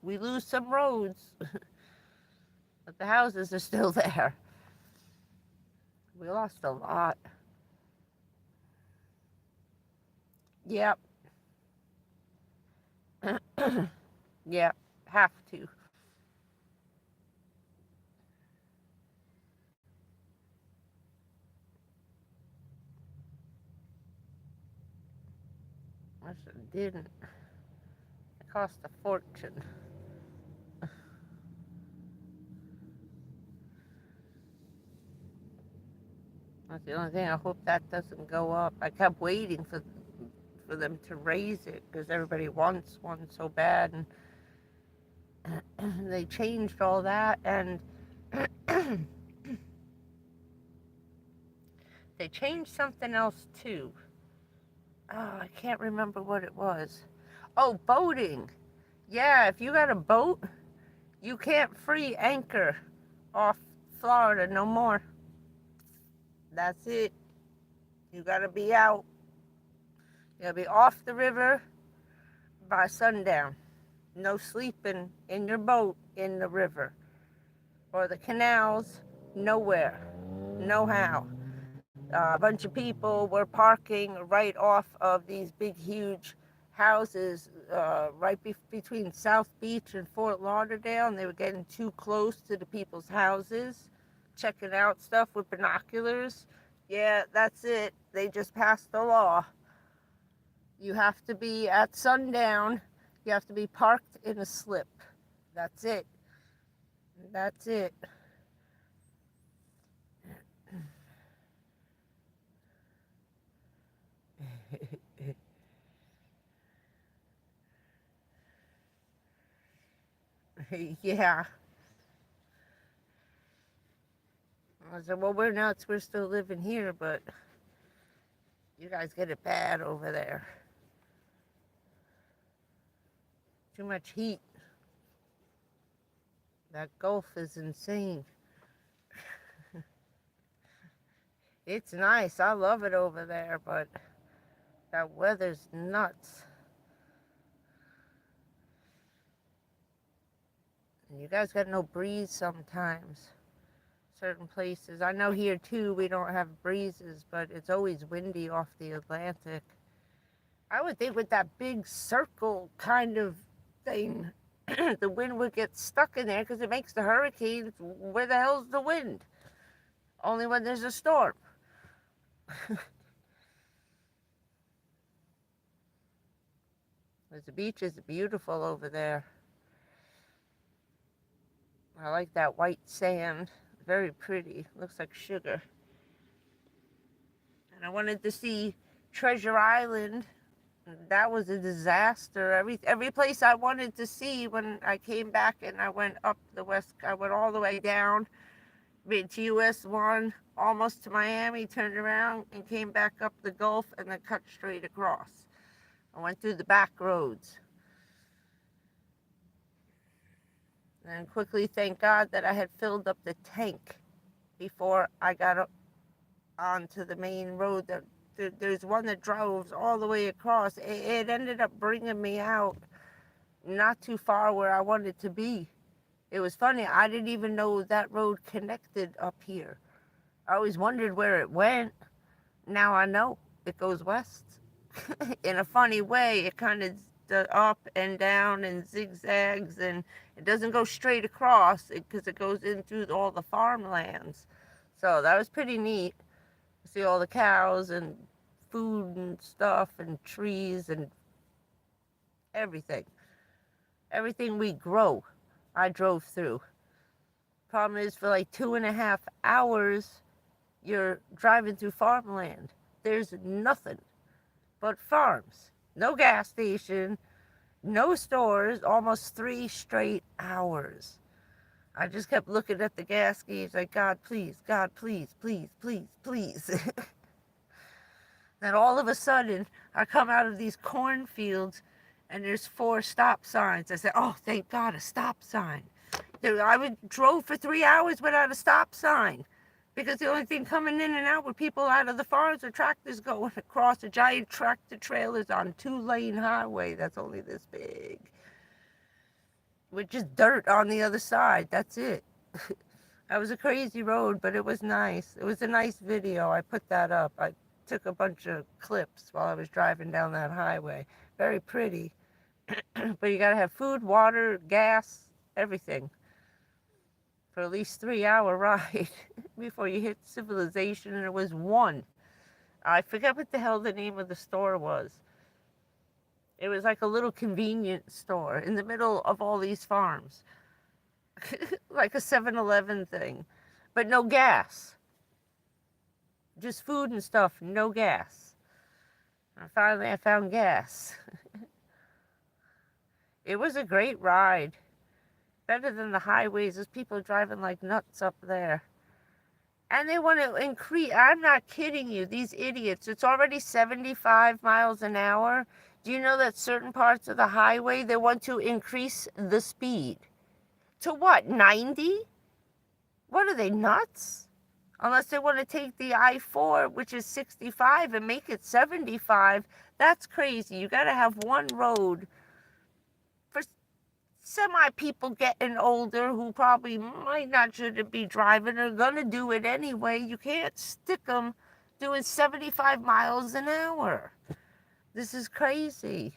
We lose some roads, but the houses are still there. We lost a lot. Yep. Yep. Have to. I didn't. It cost a fortune. That's the only thing. I hope that doesn't go up. I kept waiting for them to raise it because everybody wants one so bad, and they changed all that, and they changed something else too. Oh, I can't remember what it was. Oh, boating. Yeah, if you got a boat, you can't free anchor off Florida no more. That's it. You gotta be out. You gotta be off the river by sundown. No sleeping in your boat in the river or the canals. Nowhere. No how. A bunch of people were parking right off of these big, huge houses right between South Beach and Fort Lauderdale, and they were getting too close to the people's houses, checking out stuff with binoculars. Yeah, that's it. They just passed the law. You have to be at sundown. You have to be parked in a slip. That's it. That's it. Yeah. I said, well, we're nuts. We're still living here, but you guys get it bad over there. Too much heat. That Gulf is insane. It's nice. I love it over there, but that weather's nuts. And you guys got no breeze sometimes. Certain places. I know here too we don't have breezes, but it's always windy off the Atlantic. I would think with that big circle kind of thing, the wind would get stuck in there because it makes the hurricanes. Where the hell's the wind? Only when there's a storm. The beach is beautiful over there. I like that white sand. Very pretty. Looks like sugar. And I wanted to see Treasure Island. That was a disaster. Every place I wanted to see when I came back and I went up the west, I went all the way down, made to US 1, almost to Miami, turned around and came back up the Gulf and then cut straight across. I went through the back roads. And quickly, thank God that I had filled up the tank before I got onto the main road. There's one that drives all the way across. It ended up bringing me out not too far where I wanted to be. It was funny. I didn't even know that road connected up here. I always wondered where it went. Now I know. It goes west. In a funny way, it kind of up and down and zigzags, and it doesn't go straight across because it goes in through all the farmlands. So that was pretty neat. See all the cows and food and stuff and trees and everything. Everything we grow, I drove through. Problem is, for like 2.5 hours, you're driving through farmland. There's nothing but farms. No gas station, no stores, almost 3 straight hours. I just kept looking at the gas gauge like, God, please, please, please. Then all of a sudden, I come out of these cornfields and there's 4 stop signs. I said, oh, thank God, a stop sign. I drove for 3 hours without a stop sign because the only thing coming in and out were people out of the farms or tractors going across a giant tractor trailers on 2-lane highway that's only this big, with just dirt on the other side. That's it. That was a crazy road, but it was nice. It was a nice video. I put that up. I took a bunch of clips while I was driving down that highway. Very pretty. But you gotta have food, water, gas, everything for at least 3-hour ride before you hit civilization. And it was 1. I forget what the hell the name of the store was. It was like a little convenience store in the middle of all these farms. Like a 7-Eleven thing. But no gas. Just food and stuff, no gas. And finally I found gas. It was a great ride. Better than the highways. There's people driving like nuts up there. And they want to increase. I'm not kidding you. These idiots. It's already 75 miles an hour. Do you know that certain parts of the highway, they want to increase the speed? To what, 90? What are they, nuts? Unless they want to take the I-4, which is 65, and make it 75. That's crazy. You got to have one road for semi-people getting older who probably might not shouldn't be driving or gonna do it anyway. You can't stick them doing 75 miles an hour. This is crazy.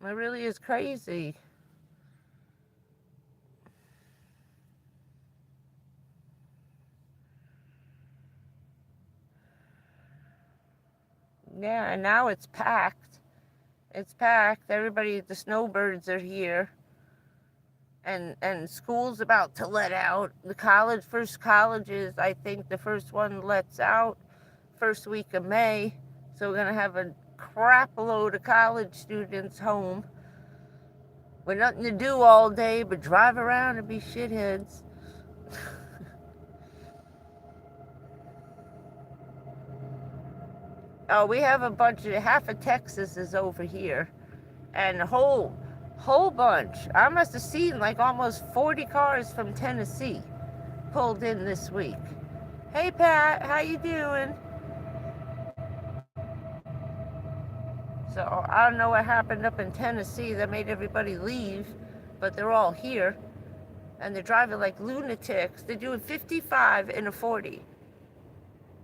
It really is crazy. Yeah, and now it's packed. It's packed. Everybody, the snowbirds are here. And school's about to let out. The first colleges, I think the first one lets out first week of May. So we're going to have a crap load of college students home. with nothing to do all day but drive around and be shitheads. Oh, we have a bunch of, half of Texas is over here. And a whole bunch. I must have seen like almost 40 cars from Tennessee pulled in this week. Hey Pat, how you doing? So I don't know what happened up in Tennessee that made everybody leave, but they're all here. And they're driving like lunatics. They're doing 55 in a 40.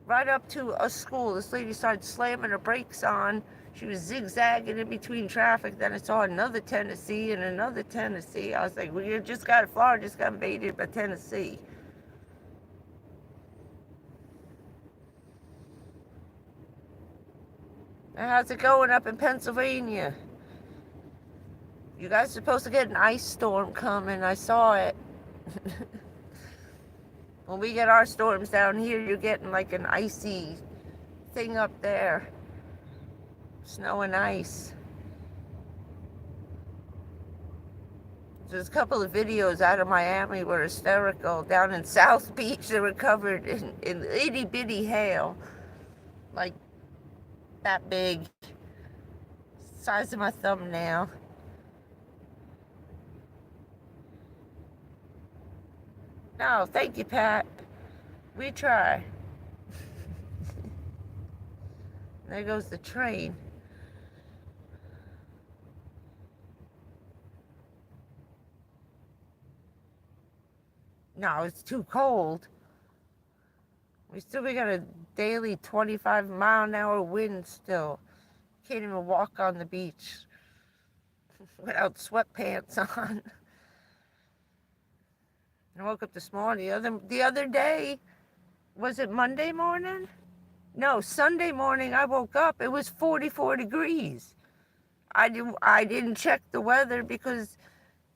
Right up to a school. This lady started slamming her brakes on. She was zigzagging in between traffic. Then I saw another Tennessee and another Tennessee. I was like, we just got, Florida just got invaded by Tennessee. And how's it going up in Pennsylvania? You guys are supposed to get an ice storm coming. I saw it. When we get our storms down here, you're getting like an icy thing up there. Snow and ice. There's a couple of videos out of Miami were hysterical. Down in South Beach, they were covered in itty bitty hail. Like that big. Size of my thumbnail. No, thank you, Pat. We try. There goes the train. No, it's too cold. We got a daily 25-mile-an-hour wind still. Can't even walk on the beach without sweatpants on. I woke up this morning. The other day, was it Monday morning? No, Sunday morning I woke up. It was 44 degrees. I didn't check the weather because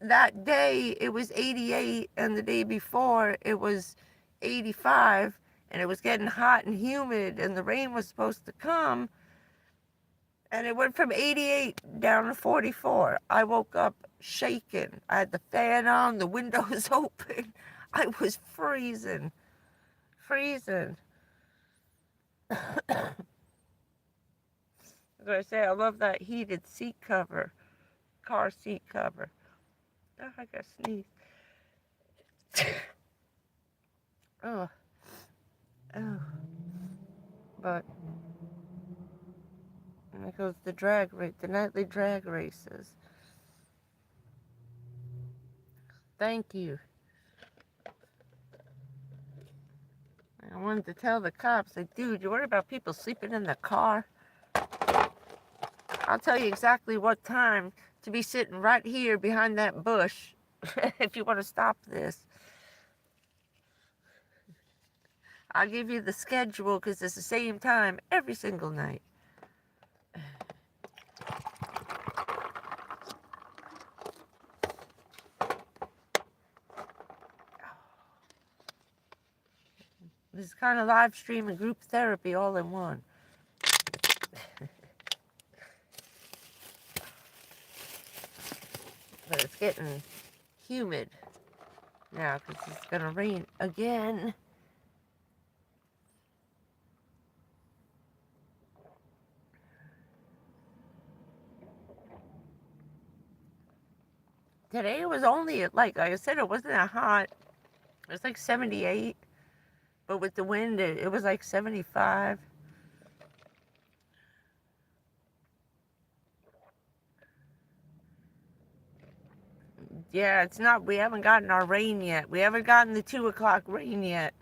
that day it was 88 and the day before it was 85 and it was getting hot and humid and the rain was supposed to come and it went from 88 down to 44. I woke up shaking. I had the fan on, the windows open. I was freezing. As I say, I love that heated seat cover, car seat cover. Oh, I gotta sneeze. Oh. But there goes the drag race, the nightly drag races. Thank you. I wanted to tell the cops, like, dude, you worry about people sleeping in the car? I'll tell you exactly what time to be sitting right here behind that bush if you want to stop this. I'll give you the schedule because it's the same time every single night. This is kind of live stream and group therapy all in one. But it's getting humid now because it's going to rain again. Today it was only, like I said, it wasn't that hot. It was like 78. But with the wind, it was like 75. Yeah, it's not, we haven't gotten our rain yet. We haven't gotten the 2 o'clock rain yet.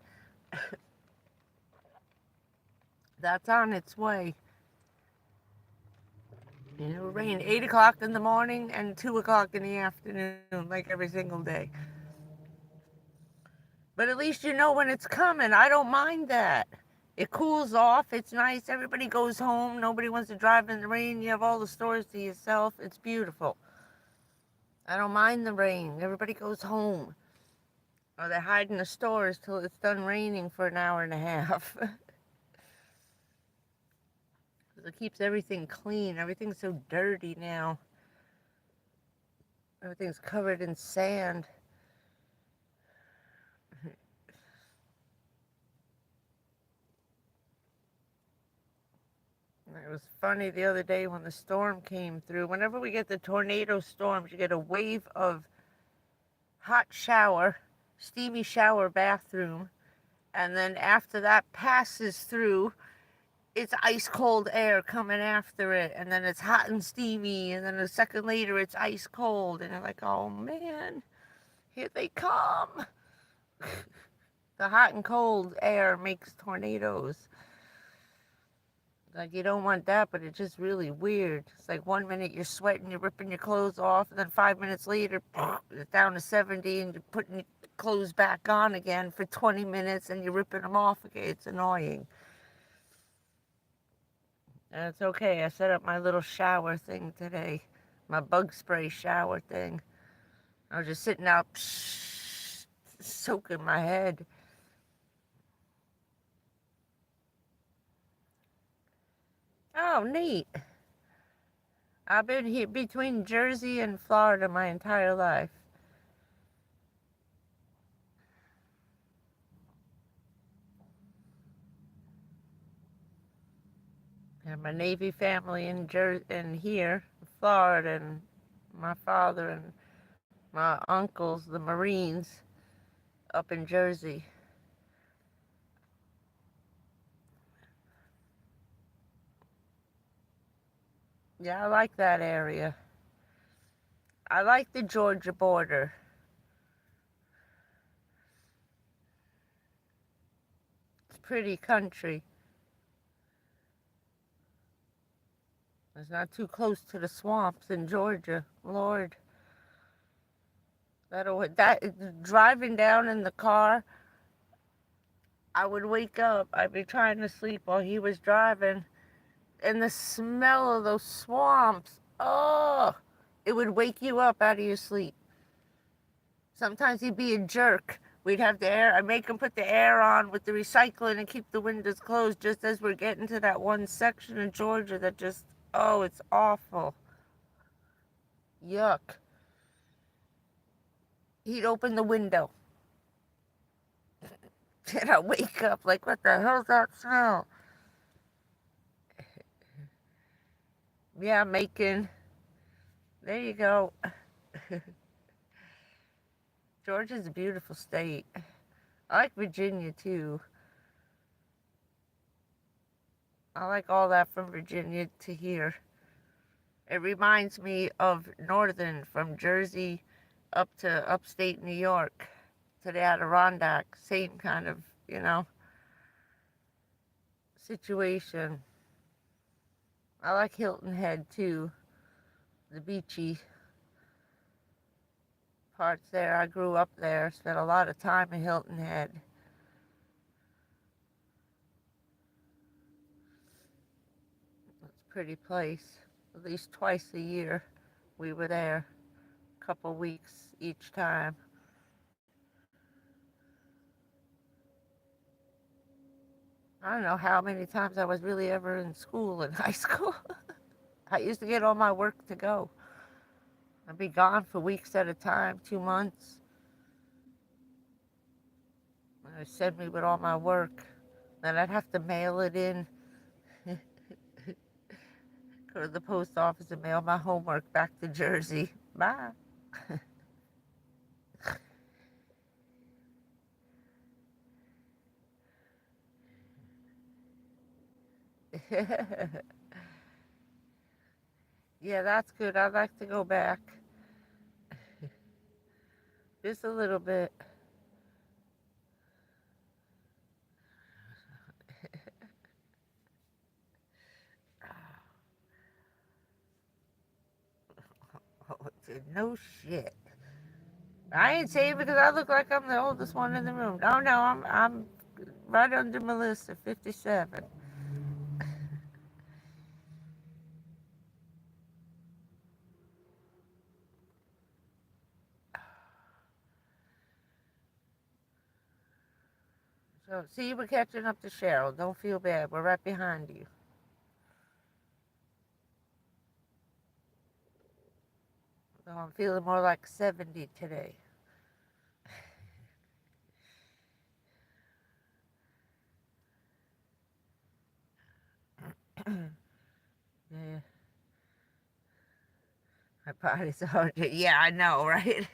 That's on its way. You know, rain 8 o'clock in the morning and 2 o'clock in the afternoon, like every single day. But at least you know when it's coming. I don't mind that. It cools off. It's nice. Everybody goes home. Nobody wants to drive in the rain. You have all the stores to yourself. It's beautiful. I don't mind the rain. Everybody goes home. Or they hide in the stores till it's done raining for an hour and a half. It keeps everything clean. Everything's so dirty now. Everything's covered in sand. It was funny the other day when the storm came through. Whenever we get the tornado storms, you get a wave of hot shower, steamy shower bathroom, and then after that passes through, it's ice cold air coming after it, and then it's hot and steamy, and then a second later it's ice cold, and you're like, oh man, here they come. The hot and cold air makes tornadoes. Like, you don't want that, but it's just really weird. It's like 1 minute you're sweating, you're ripping your clothes off, and then 5 minutes later, it's down to 70, and you're putting your clothes back on again for 20 minutes, and you're ripping them off again. It's annoying. And it's okay. I set up my little shower thing today, my bug spray shower thing. I was just sitting out, soaking my head. Oh, neat. I've been here between Jersey and Florida my entire life. And my Navy family in here, Florida, and my father and my uncles, the Marines, up in Jersey. Yeah, I like that area. I like the Georgia border. It's pretty country. It's not too close to the swamps in Georgia. Lord. Driving down in the car, I would wake up. I'd be trying to sleep while he was driving. And the smell of those swamps, oh, it would wake you up out of your sleep. Sometimes he'd be a jerk. We'd have the air, I'd make him put the air on with the recycling and keep the windows closed just as we're getting to that one section of Georgia that just, oh, it's awful. Yuck. He'd open the window. And I'd wake up like, what the hell's that smell? Yeah, Macon. There you go. Georgia's a beautiful state. I like Virginia too. I like all that from Virginia to here. It reminds me of northern, from Jersey up to upstate New York to the Adirondack. Same kind of, situation. I like Hilton Head too. The beachy parts there. I grew up there, spent a lot of time in Hilton Head. It's a pretty place. At least twice a year we were there. A couple weeks each time. I don't know how many times I was really ever in school in high school. I used to get all my work to go. I'd be gone for weeks at a time, 2 months. They'd send me with all my work. Then I'd have to mail it in. Go to the post office and mail my homework back to Jersey. Bye. Yeah, that's good. I'd like to go back. Just a little bit. Oh, no shit. I ain't saying because I look like I'm the oldest one in the room. No, I'm right under Melissa, 57. So, see, we're catching up to Cheryl. Don't feel bad. We're right behind you. So I'm feeling more like 70 today. Yeah. My body's 100. Yeah, I know, right?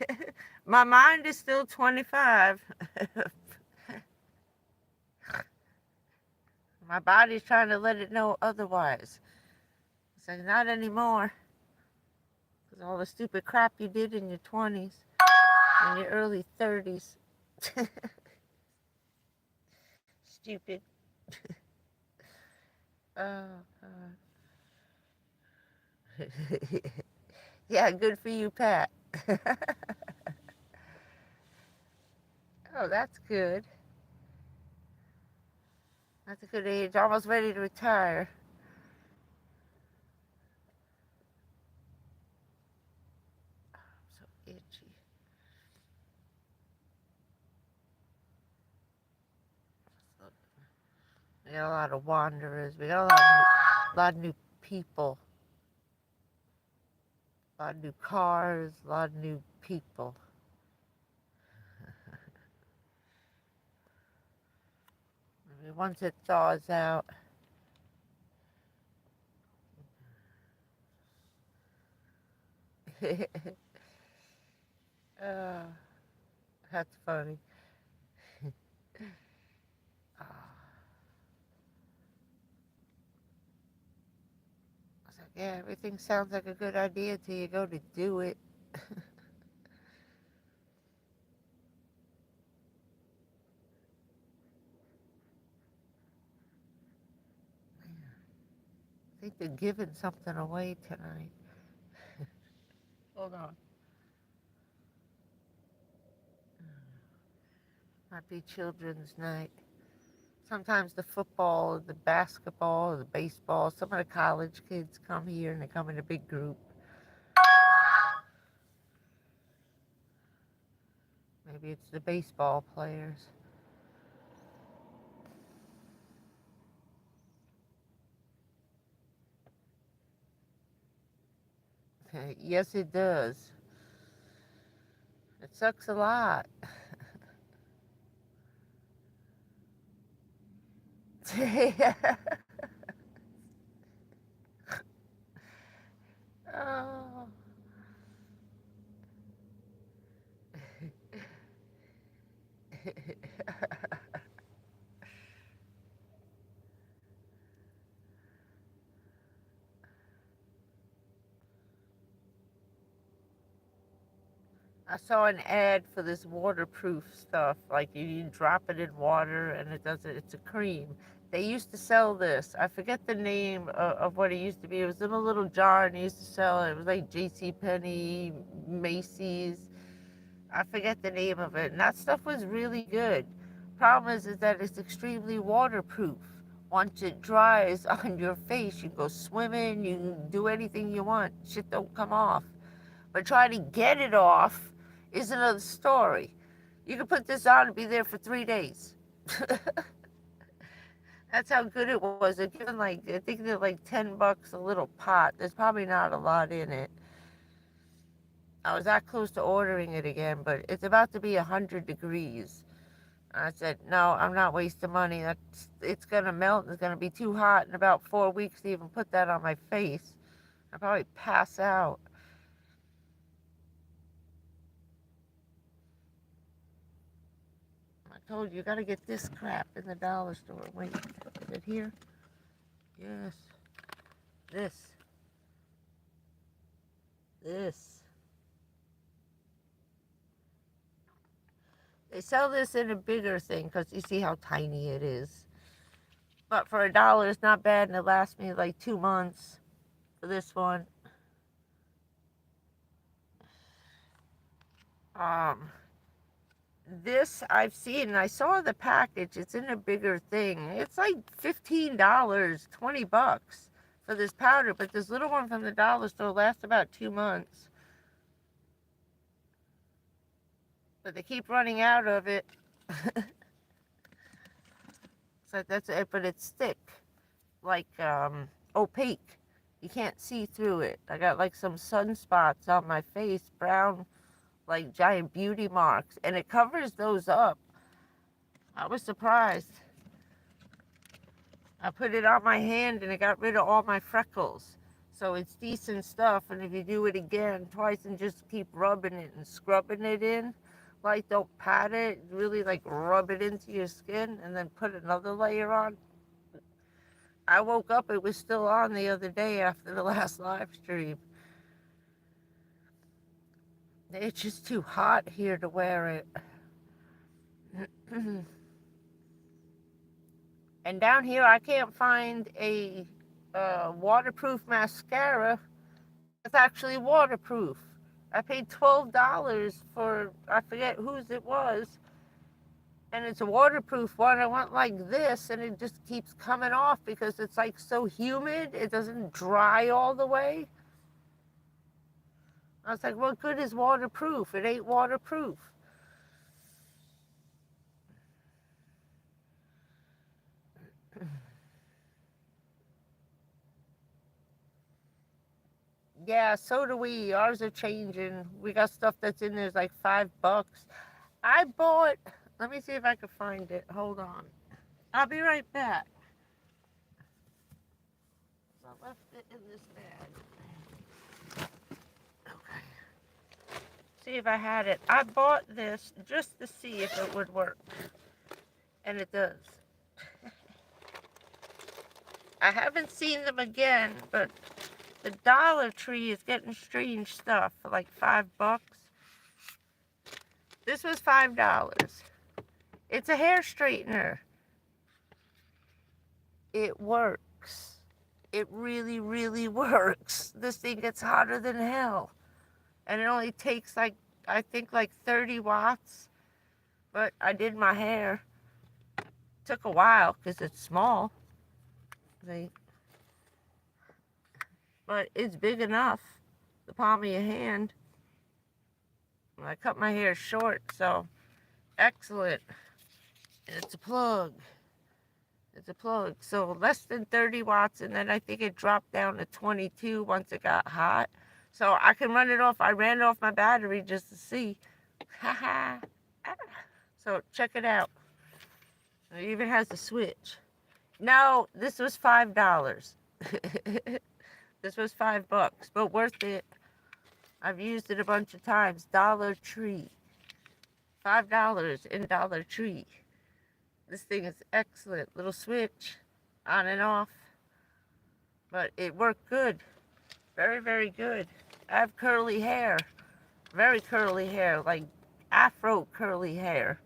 My mind is still 25. My body's trying to let it know otherwise. It's like, not anymore. Because all the stupid crap you did in your 20s and your early 30s. Stupid. Oh, God. Yeah, good for you, Pat. Oh, that's good. That's a good age. Almost ready to retire. I'm so itchy. We got a lot of wanderers. We got a lot of new people. A lot of new cars. A lot of new people. I mean, once it thaws out. Oh, that's funny. Oh. I was like, yeah, everything sounds like a good idea till you go to do it. I think they're giving something away tonight. Hold on. Might be children's night. Sometimes the football, the basketball, the baseball, some of the college kids come here and they come in a big group. Maybe it's the baseball players. Yes, it does. It sucks a lot. Oh. I saw an ad for this waterproof stuff. Like you drop it in water and it does it. It's a cream. They used to sell this. I forget the name of what it used to be. It was in a little jar and they used to sell it. It was like J.C. Penney, Macy's. I forget the name of it. And that stuff was really good. Problem is that it's extremely waterproof. Once it dries on your face, you go swimming, you can do anything you want. Shit don't come off. But trying to get it off is another story. You can put this on and be there for 3 days. That's how good it was. They're giving like, I think they're like $10 a little pot. There's probably not a lot in it. I was that close to ordering it again, but it's about to be 100 degrees. I said, no, I'm not wasting money. It's gonna melt. It's gonna be too hot in about 4 weeks to even put that on my face. I'll probably pass out. I told you, you gotta get this crap in the dollar store. Wait, is it here? Yes. This. This. They sell this in a bigger thing because you see how tiny it is. But for $1, it's not bad, and it lasts me like 2 months for this one. This I've seen, and I saw the package. It's in a bigger thing. It's like $15, $20 for this powder, but this little one from the dollar store lasts about 2 months. But they keep running out of it. So that's it, but it's thick, like opaque. You can't see through it. I got like some sunspots on my face, brown, like giant beauty marks, and it covers those up. I was surprised. I put it on my hand and it got rid of all my freckles. So it's decent stuff. And if you do it again twice and just keep rubbing it and scrubbing it in, like don't pat it, really like rub it into your skin and then put another layer on. I woke up, it was still on the other day after the last live stream. It's just too hot here to wear it. And down here, I can't find a waterproof mascara that's actually waterproof. I paid $12 for, I forget whose it was, and it's a waterproof one. I went like this, and it just keeps coming off because it's like so humid. It doesn't dry all the way. I was like, what good is waterproof? It ain't waterproof. Yeah, so do we. Ours are changing. We got stuff that's in there's like $5. I bought, let me see if I can find it. Hold on. I'll be right back. So I left it in this bag. Okay. See if I had it. I bought this just to see if it would work. And it does. I haven't seen them again, but the Dollar Tree is getting strange stuff for like $5. This was $5. It's a hair straightener. It works. It really, really works. This thing gets hotter than hell. And it only takes like, I think like 30 watts. But I did my hair. Took a while because it's small. But it's big enough. The palm of your hand. I cut my hair short, so excellent. And it's a plug. It's a plug. So less than 30 watts, and then I think it dropped down to 22 once it got hot. So I can run it off. I ran it off my battery just to see. Haha. So check it out. It even has a switch. No, this was $5. This was $5, but worth it. I've used it a bunch of times. Dollar Tree. $5 in Dollar Tree. This thing is excellent. Little switch, on and off. But it worked good. Very, very good. I have curly hair. Very curly hair, like Afro curly hair.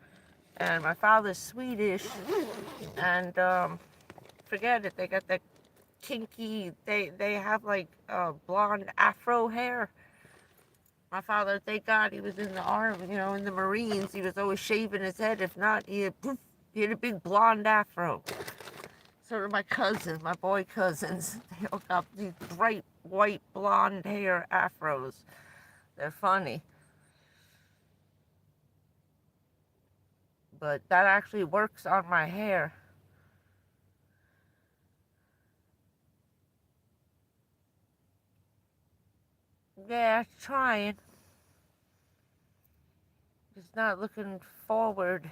And my father's Swedish. And forget it, they got that kinky, they have like blonde Afro hair. My father, thank God he was in the army, you know, in the Marines. He was always shaving his head. If not, he had a big blonde afro. So did my cousins, my boy cousins. They all got these bright white blonde hair afros. They're funny. But that actually works on my hair. Yeah, trying. Just not looking forward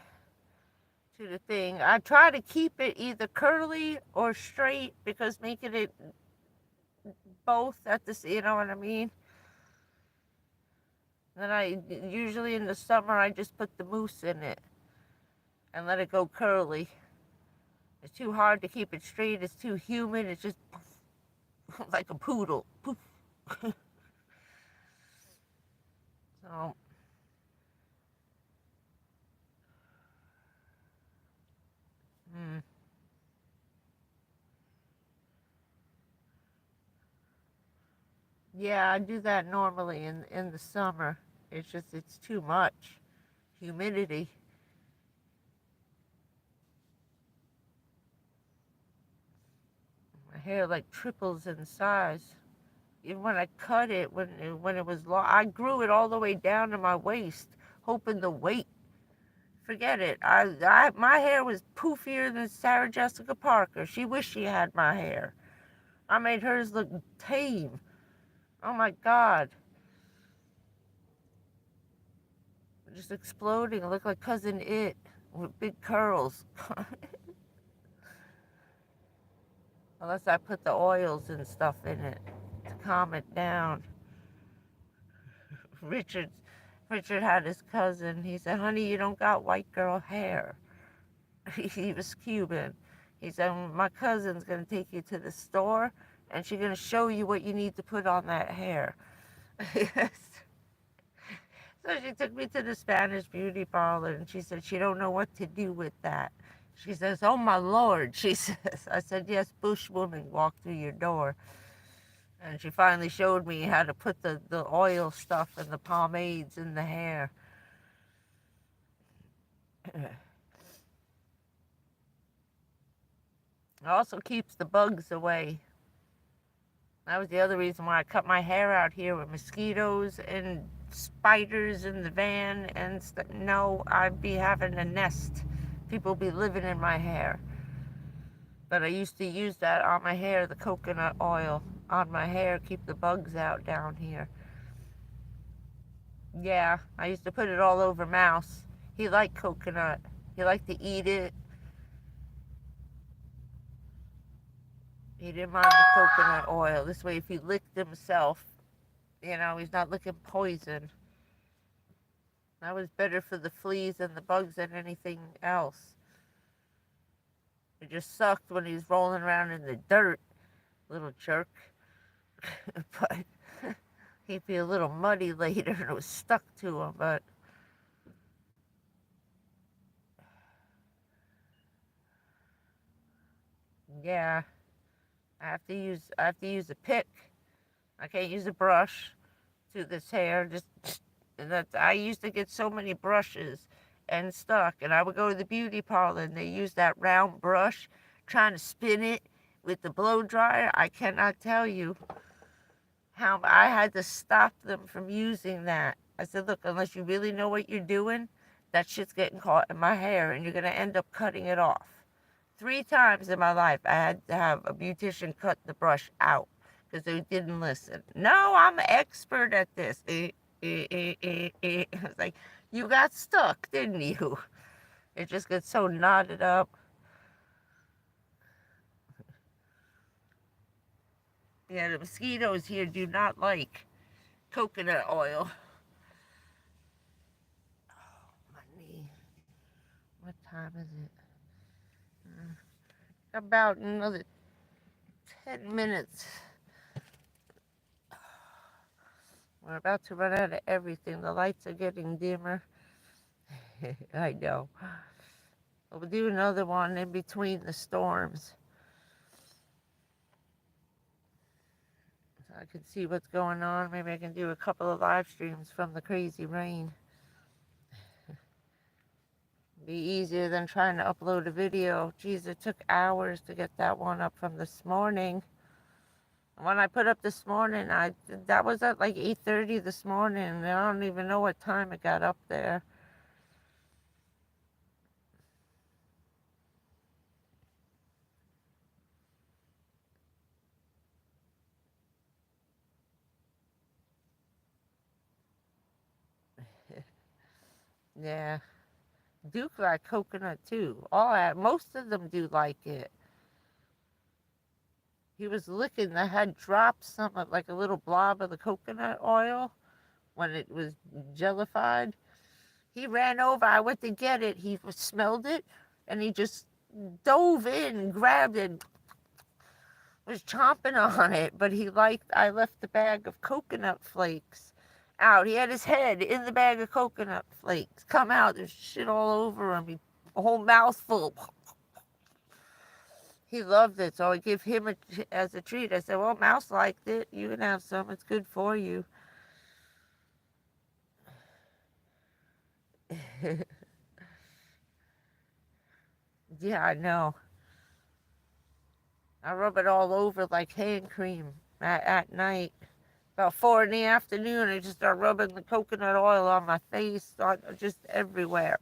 to the thing. I try to keep it either curly or straight because making it both at the, you know what I mean? Then I usually in the summer I just put the mousse in it and let it go curly. It's too hard to keep it straight. It's too humid. It's just like a poodle. So yeah, I do that normally in the summer. It's just, it's too much humidity. My hair like triples in size. Even when I cut it, when it was long, I grew it all the way down to my waist, hoping the weight. Forget it. My hair was poofier than Sarah Jessica Parker. She wished she had my hair. I made hers look tame. Oh my God. Just exploding. It looked like Cousin It with big curls. Unless I put the oils and stuff in it to calm it down. Richard had his cousin. He said, honey, you don't got white girl hair. He was Cuban. He said, my cousin's going to take you to the store and she's going to show you what you need to put on that hair. So she took me to the Spanish beauty parlor and she said she don't know what to do with that. She says, oh my Lord, she says. I said, yes, bush woman walked through your door. And she finally showed me how to put the oil stuff and the pomades in the hair. It also keeps the bugs away. That was the other reason why I cut my hair out here with mosquitoes and spiders in the van and stuff. No, I'd be having a nest. People be living in my hair. But I used to use that on my hair, the coconut oil on my hair, keep the bugs out down here. Yeah, I used to put it all over Mouse. He liked coconut. He liked to eat it. He didn't mind the coconut oil. This way, if he licked himself, you know, he's not licking poison. That was better for the fleas and the bugs than anything else. It just sucked when he was rolling around in the dirt, little jerk. But he'd be a little muddy later and it was stuck to him, but yeah, I have to use a pick. I can't use a brush to this hair. Just that's I used to get so many brushes and stuck, and I would go to the beauty parlor and they use that round brush, trying to spin it with the blow dryer. I cannot tell you how I had to stop them from using that. I said, look, unless you really know what you're doing, that shit's getting caught in my hair and you're gonna end up cutting it off. 3 times in my life, I had to have a beautician cut the brush out because they didn't listen. No, I'm an expert at this. I was like, you got stuck, didn't you? It just gets so knotted up. Yeah, the mosquitoes here do not like coconut oil. Oh, my knee. What time is it? About another 10 minutes. We're about to run out of everything. The lights are getting dimmer. I know. We'll do another one in between the storms. So I can see what's going on. Maybe I can do a couple of live streams from the crazy rain. Be easier than trying to upload a video. Geez, it took hours to get that one up from this morning. When I put up this morning, that was at like 8:30 this morning. I don't even know what time it got up there. Yeah. Duke like coconut too. Most of them do like it. He was licking. I had dropped some of like a little blob of the coconut oil when it was jellified. He ran over. I went to get it. He smelled it, and he just dove in, grabbed it, was chomping on it. But I left the bag of coconut flakes out. He had his head in the bag of coconut flakes. Come out. There's shit all over him. A whole mouthful. He loved it, so I give him as a treat. I said, well, Mouse liked it. You can have some. It's good for you. Yeah, I know. I rub it all over like hand cream at night. About 4 in the afternoon, I just start rubbing the coconut oil on my face, just everywhere.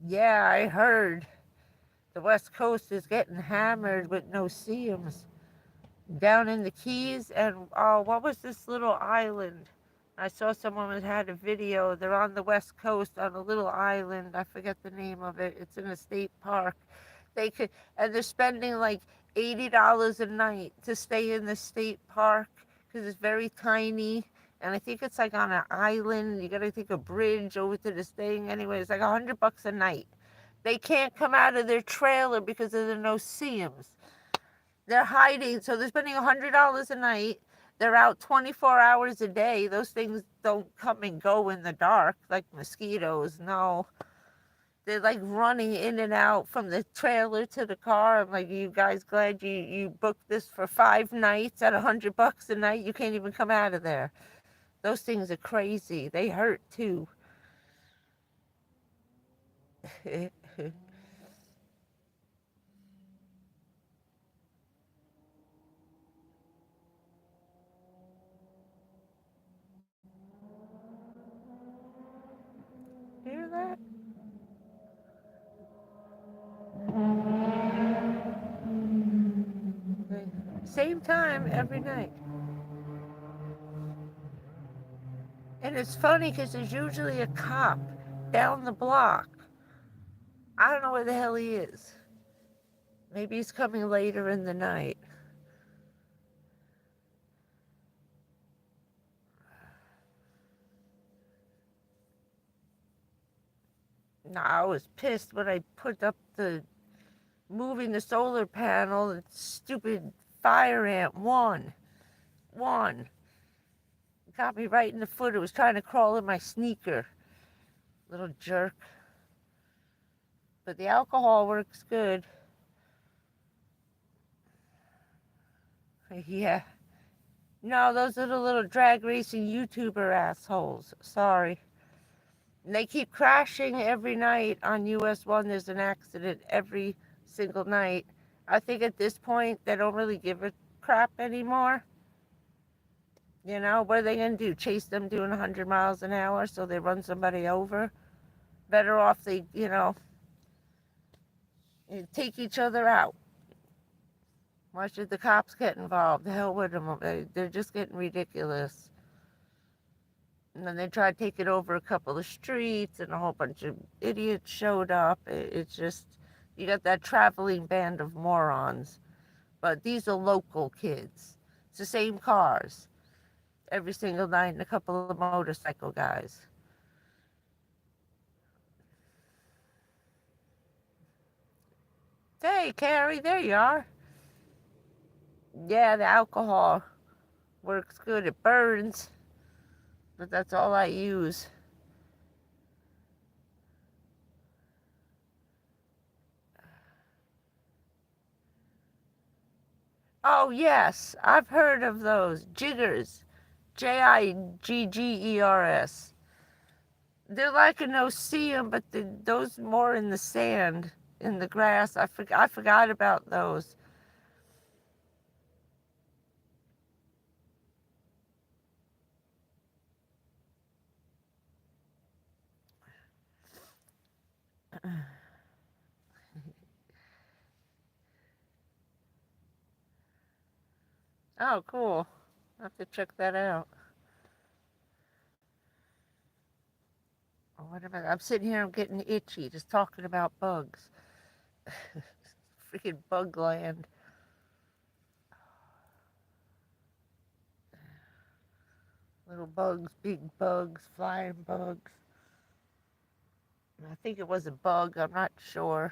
Yeah, I heard the West Coast is getting hammered with no-see-ums down in the Keys. And oh, what was this little island? I saw someone had a video. They're on the West Coast on a little island. I forget the name of it. It's in a state park. They could, and they're spending like $80 a night to stay in the state park because it's very tiny. And I think it's like on an island. You got to take a bridge over to this thing. Anyway, it's like $100 a night. They can't come out of their trailer because of the no-see-ums. They're hiding, so they're spending $100 a night. They're out 24 hours a day. Those things don't come and go in the dark like mosquitoes. No, they're like running in and out from the trailer to the car. I'm like, you guys glad you booked this for 5 nights at $100 a night? You can't even come out of there. Those things are crazy. They hurt too. Hear that? Same time every night. And it's funny because there's usually a cop down the block. I don't know where the hell he is. Maybe he's coming later in the night. No, I was pissed when I put up moving the solar panel. The stupid fire ant won. Got me right in the foot. It was trying to crawl in my sneaker. Little jerk. But the alcohol works good. Yeah. No, those are the little drag racing YouTuber assholes. Sorry. And they keep crashing every night on US 1. There's an accident every single night. I think at this point, they don't really give a crap anymore. You know, what are they going to do? Chase them doing 100 miles an hour so they run somebody over? Better off they, take each other out. Why should the cops get involved? The hell with them. They're just getting ridiculous. And then they tried taking over a couple of streets and a whole bunch of idiots showed up. It's just, you got that traveling band of morons. But these are local kids. It's the same cars every single night and a couple of motorcycle guys. Hey, Carrie, there you are. Yeah, the alcohol works good. It burns, but that's all I use. Oh, yes, I've heard of those. Jiggers. Jiggers. They're like a no-see-em, but those more in the sand, in the grass. I forgot about those. Oh, cool. I'll have to check that out. Oh, what am I? I'm sitting here, I'm getting itchy just talking about bugs. Freaking bug land. Little bugs, big bugs, flying bugs. I think it was a bug, I'm not sure.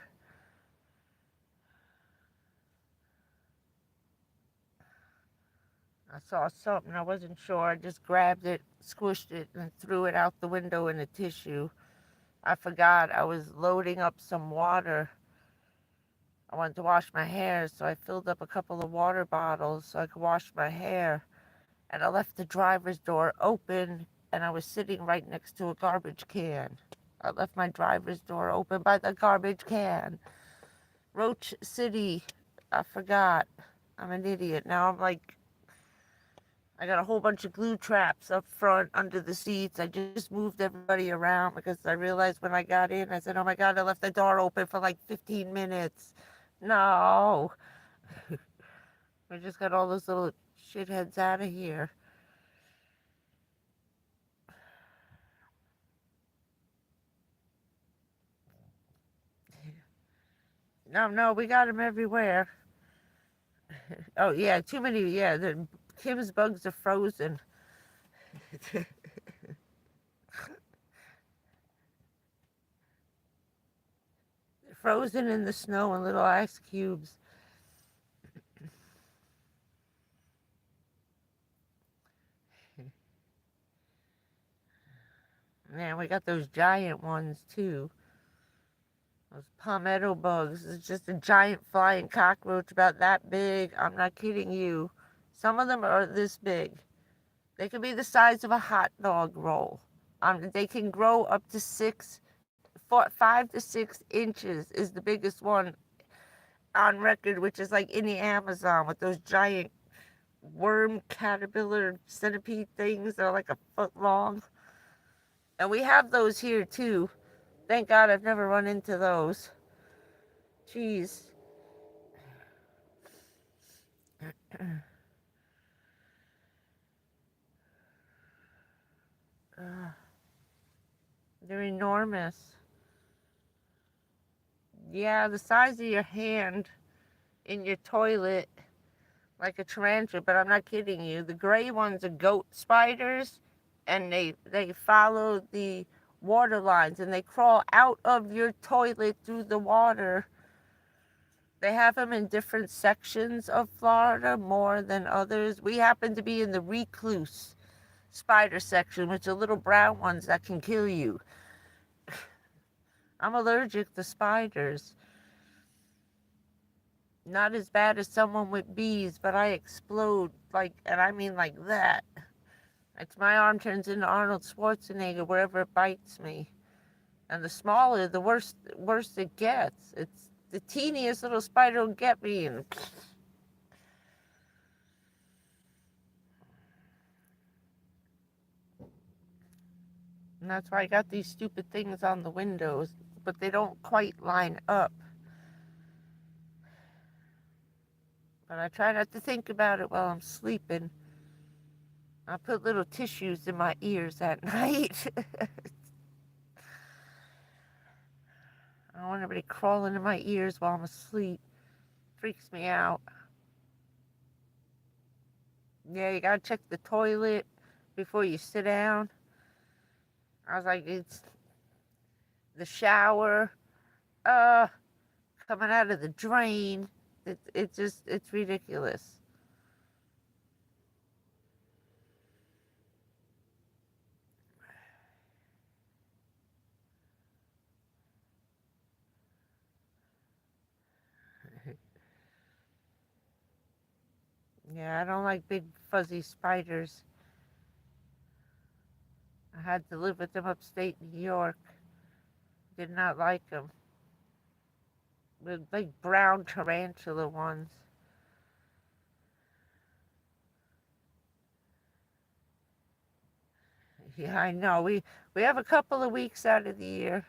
I saw something, I wasn't sure. I just grabbed it, squished it, and threw it out the window in a tissue. I forgot I was loading up some water. I wanted to wash my hair, so I filled up a couple of water bottles so I could wash my hair. And I left the driver's door open, and I was sitting right next to a garbage can. I left my driver's door open by the garbage can. Roach City, I forgot. I'm an idiot. Now I'm like, I got a whole bunch of glue traps up front under the seats. I just moved everybody around because I realized when I got in, I said, oh my God, I left the door open for like 15 minutes. No. We just got all those little shitheads out of here. No, we got them everywhere. Oh, yeah, too many. Yeah, Kim's bugs are frozen. Frozen in the snow in little ice cubes. Man, we got those giant ones too. Those palmetto bugs. It's just a giant flying cockroach about that big. I'm not kidding you. Some of them are this big. They can be the size of a hot dog roll. They can grow up to 5 to 6 inches is the biggest one on record, which is like in the Amazon with those giant worm caterpillar centipede things that are like a foot long. And we have those here too. Thank God I've never run into those. Jeez. They're enormous. Yeah, the size of your hand in your toilet, like a tarantula, but I'm not kidding you. The gray ones are goat spiders, and they follow the water lines, and they crawl out of your toilet through the water. They have them in different sections of Florida, more than others. We happen to be in the recluse spider section, which are little brown ones that can kill you. I'm allergic to spiders. Not as bad as someone with bees, but I explode, like, and I mean like that. It's my arm turns into Arnold Schwarzenegger wherever it bites me. And the smaller, the worse it gets. It's the teeniest little spider will get me, and that's why I got these stupid things on the windows, but they don't quite line up. But I try not to think about it while I'm sleeping. I put little tissues in my ears at night. I don't want anybody crawling in my ears while I'm asleep. Freaks me out. Yeah, you gotta check the toilet before you sit down. I was like, it's the shower, coming out of the drain. It's ridiculous. Yeah, I don't like big fuzzy spiders. I had to live with them upstate New York. Did not like them. With like brown tarantula ones. Yeah, I know. We have a couple of weeks out of the year.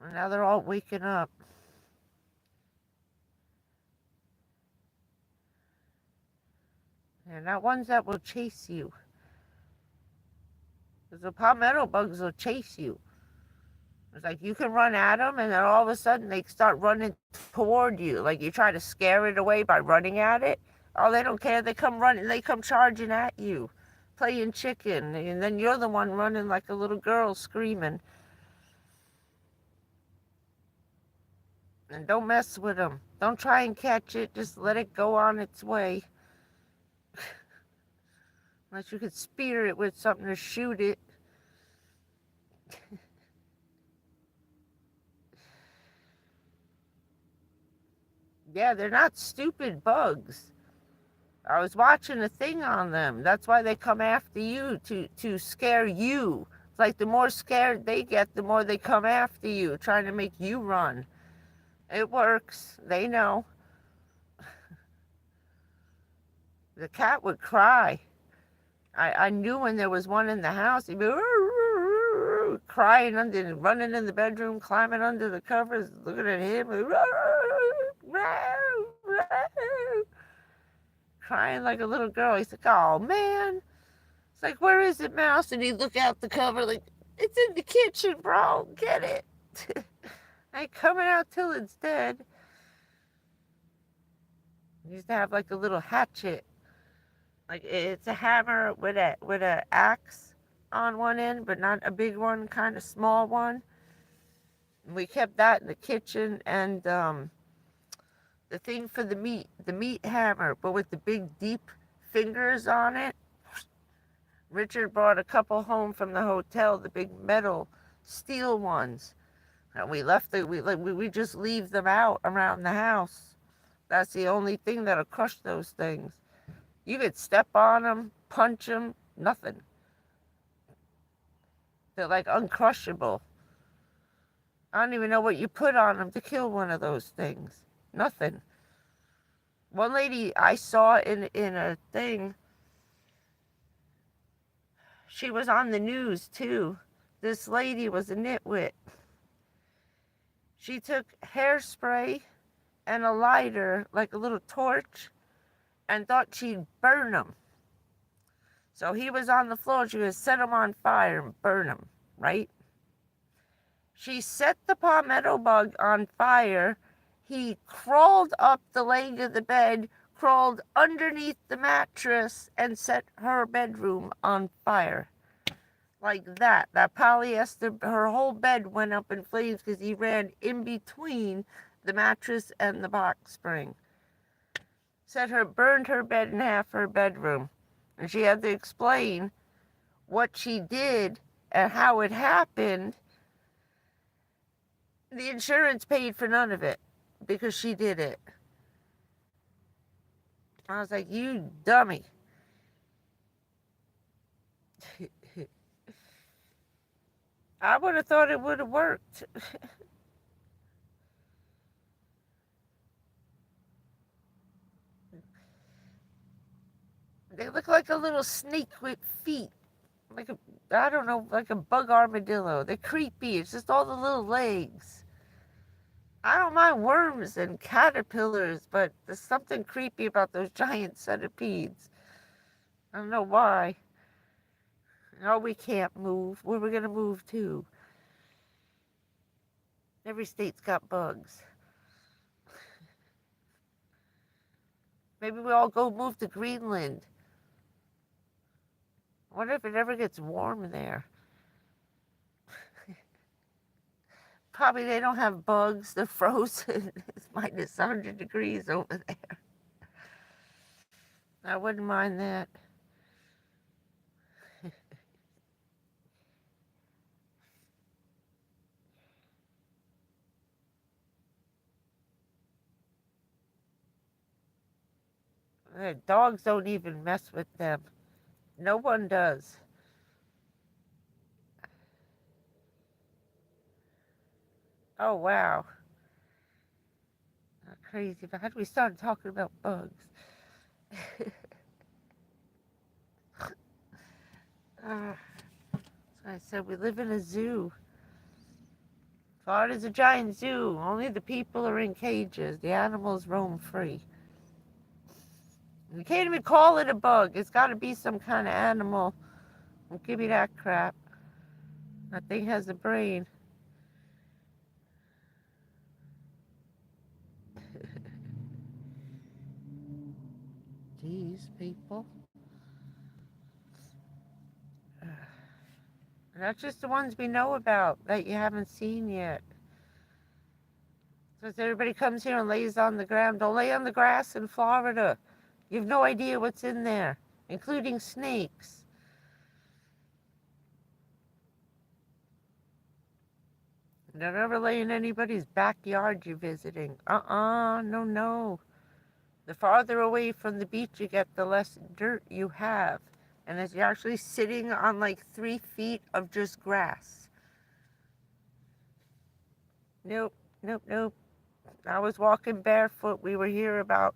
And now they're all waking up. They're not ones that will chase you. Because the palmetto bugs will chase you. It's like you can run at them, and then all of a sudden they start running toward you. Like you try to scare it away by running at it. Oh, they don't care. They come running. They come charging at you, playing chicken, and then you're the one running like a little girl screaming. And don't mess with them. Don't try and catch it. Just let it go on its way. Unless you could spear it with something to shoot it. Yeah, they're not stupid bugs. I was watching a thing on them. That's why they come after you, to scare you. It's like the more scared they get, the more they come after you, trying to make you run. It works. They know. The cat would cry. I knew when there was one in the house. He'd be crying under, running in the bedroom, climbing under the covers, looking at him, crying like a little girl. He's like, "Oh man!" It's like, "Where is it, Mouse?" And he'd look out the cover like, "It's in the kitchen, bro. Get it." I ain't coming out till it's dead. He used to have like a little hatchet. Like it's a hammer with a axe on one end, but not a big one, kind of small one. And we kept that in the kitchen, and the thing for the meat hammer, but with the big deep fingers on it. Richard brought a couple home from the hotel, the big metal steel ones, and we left it. We just leave them out around the house. That's the only thing that'll crush those things. You could step on them, punch them, nothing. They're like uncrushable. I don't even know what you put on them to kill one of those things. Nothing. One lady I saw in a thing, she was on the news too. This lady was a nitwit. She took hairspray and a lighter, like a little torch, and thought she'd burn him. So he was on the floor. She was set him on fire and burn him, right? She set the palmetto bug on fire. He crawled up the leg of the bed, crawled underneath the mattress, and set her bedroom on fire. Like that. That polyester, her whole bed went up in flames because he ran in between the mattress and the box spring. Burned her bed in half, her bedroom. And she had to explain what she did and how it happened. The insurance paid for none of it because she did it. I was like, "You dummy." I would have thought it would have worked. They look like a little snake with feet. I don't know, like a bug armadillo. They're creepy. It's just all the little legs. I don't mind worms and caterpillars, but there's something creepy about those giant centipedes. I don't know why. No, we can't move. Where are we going to move to? Every state's got bugs. Maybe we all go move to Greenland. I wonder if it ever gets warm there. Probably they don't have bugs. They're frozen. It's minus 100 degrees over there. I wouldn't mind that. Dogs don't even mess with them. No one does. Oh, wow. Not crazy. But how do we start talking about bugs? So I said we live in a zoo. Florida's a giant zoo. Only the people are in cages. The animals roam free. You can't even call it a bug. It's got to be some kind of animal. Don't give me that crap. That thing has a brain. Jeez, people. That's just the ones we know about that you haven't seen yet. So as everybody comes here and lays on the ground, don't lay on the grass in Florida. You have no idea what's in there, including snakes. Don't ever lay in anybody's backyard you're visiting. No. The farther away from the beach you get, the less dirt you have. And as you're actually sitting on like 3 feet of just grass. Nope. I was walking barefoot. We were here about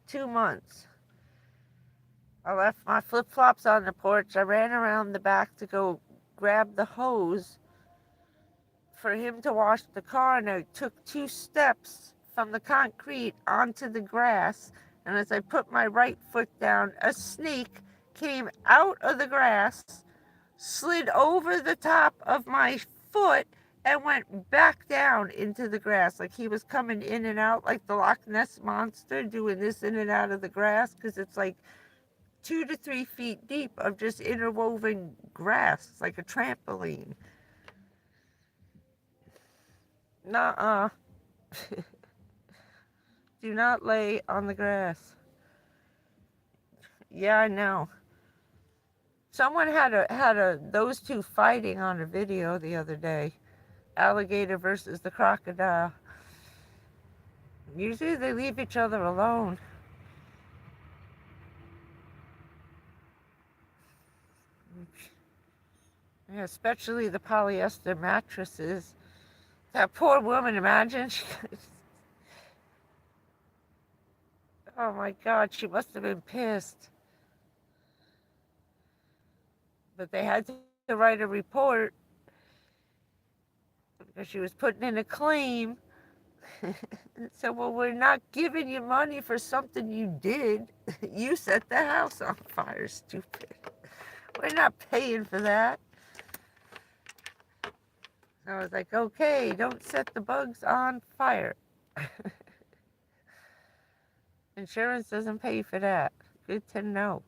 2 months. I left my flip-flops on the porch. I ran around the back to go grab the hose for him to wash the car, and I took 2 steps from the concrete onto the grass, and as I put my right foot down, a snake came out of the grass, slid over the top of my foot, and went back down into the grass. Like he was coming in and out like the Loch Ness Monster, doing this in and out of the grass, because it's like 2 to 3 feet deep of just interwoven grass. It's like a trampoline. Nuh-uh. Do not lay on the grass. Yeah, I know. Someone had those two fighting on a video the other day. Alligator versus the crocodile. Usually they leave each other alone. Yeah, especially the polyester mattresses. That poor woman, imagine. Oh my God, she must have been pissed. But they had to write a report because she was putting in a claim. So, well, we're not giving you money for something you did. You set the house on fire, stupid. We're not paying for that. I was like, okay, don't set the bugs on fire. Insurance doesn't pay for that. Good to know.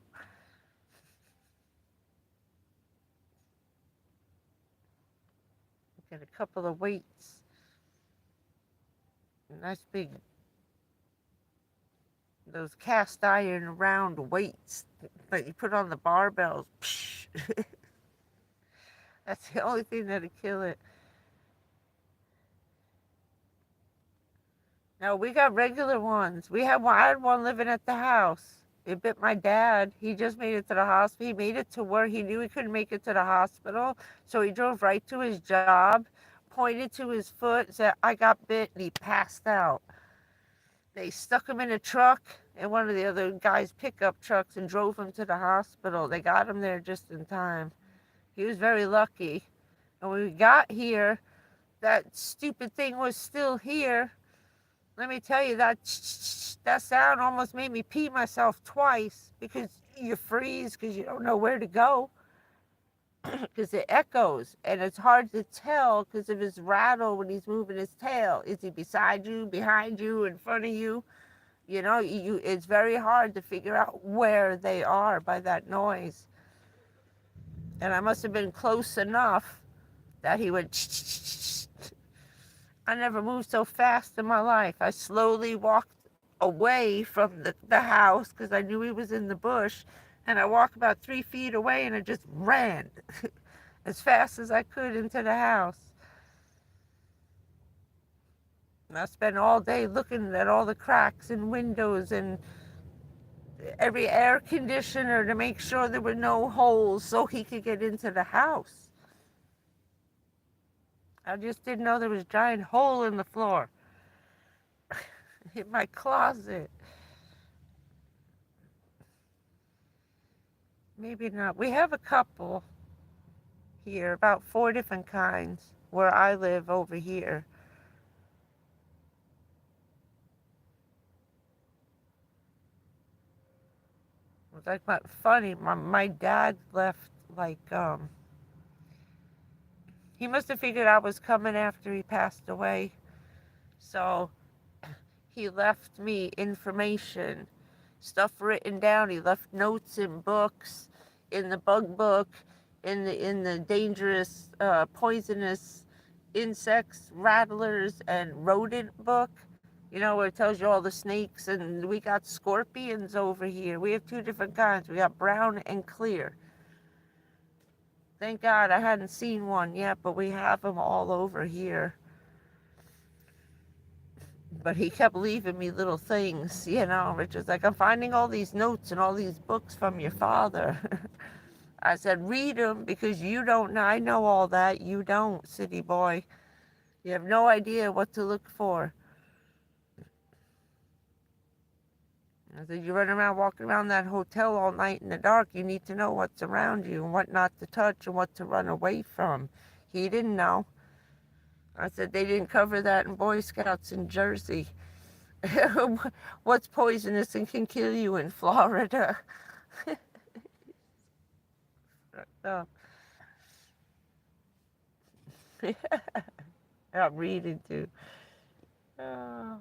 Get a couple of weights. Nice big, those cast iron round weights that you put on the barbells. That's the only thing that'll kill it. No, we got regular ones. I had one living at the house. It bit my dad. He just made it to the hospital. He made it to where he knew he couldn't make it to the hospital. So he drove right to his job, pointed to his foot, said, I got bit, and he passed out. They stuck him in a truck, in one of the other guy's pickup trucks, and drove him to the hospital. They got him there just in time. He was very lucky. And when we got here, that stupid thing was still here. Let me tell you, that sound almost made me pee myself twice, because you freeze because you don't know where to go, because it echoes, and it's hard to tell because of his rattle when he's moving his tail. Is he beside you, behind you, in front of you? You know, it's very hard to figure out where they are by that noise. And I must have been close enough that he went. I never moved so fast in my life. I slowly walked away from the house because I knew he was in the bush. And I walked about 3 feet away, and I just ran as fast as I could into the house. And I spent all day looking at all the cracks and windows and every air conditioner to make sure there were no holes so he could get into the house. I just didn't know there was a giant hole in the floor in my closet. Maybe not. We have a couple here, about 4 different kinds, where I live over here. It was like funny. My dad left like he must have figured I was coming after he passed away, so he left me information, stuff written down. He left notes in books, in the bug book, in the dangerous, poisonous insects, rattlers, and rodent book. You know, where it tells you all the snakes, and we got scorpions over here. We have 2 different kinds. We got brown and clear. Thank God I hadn't seen one yet, but we have them all over here. But he kept leaving me little things, you know, which is like, I'm finding all these notes and all these books from your father. I said, read them, because you don't know. I know all that. You don't, city boy. You have no idea what to look for. I said, you run around, walking around that hotel all night in the dark, you need to know what's around you and what not to touch and what to run away from. He didn't know. I said, they didn't cover that in Boy Scouts in Jersey. What's poisonous and can kill you in Florida? Oh. I'm reading too. Oh.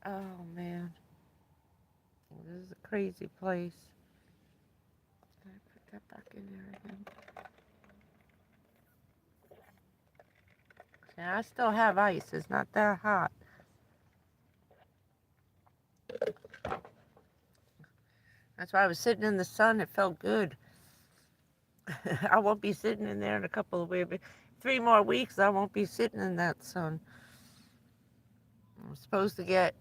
Oh man, this is a crazy place. Can I put that back in there again? Yeah, I still have ice. It's not that hot. That's why I was sitting in the sun. It felt good. I won't be sitting in there in a couple of weeks. 3 more weeks, I won't be sitting in that sun. I'm supposed to get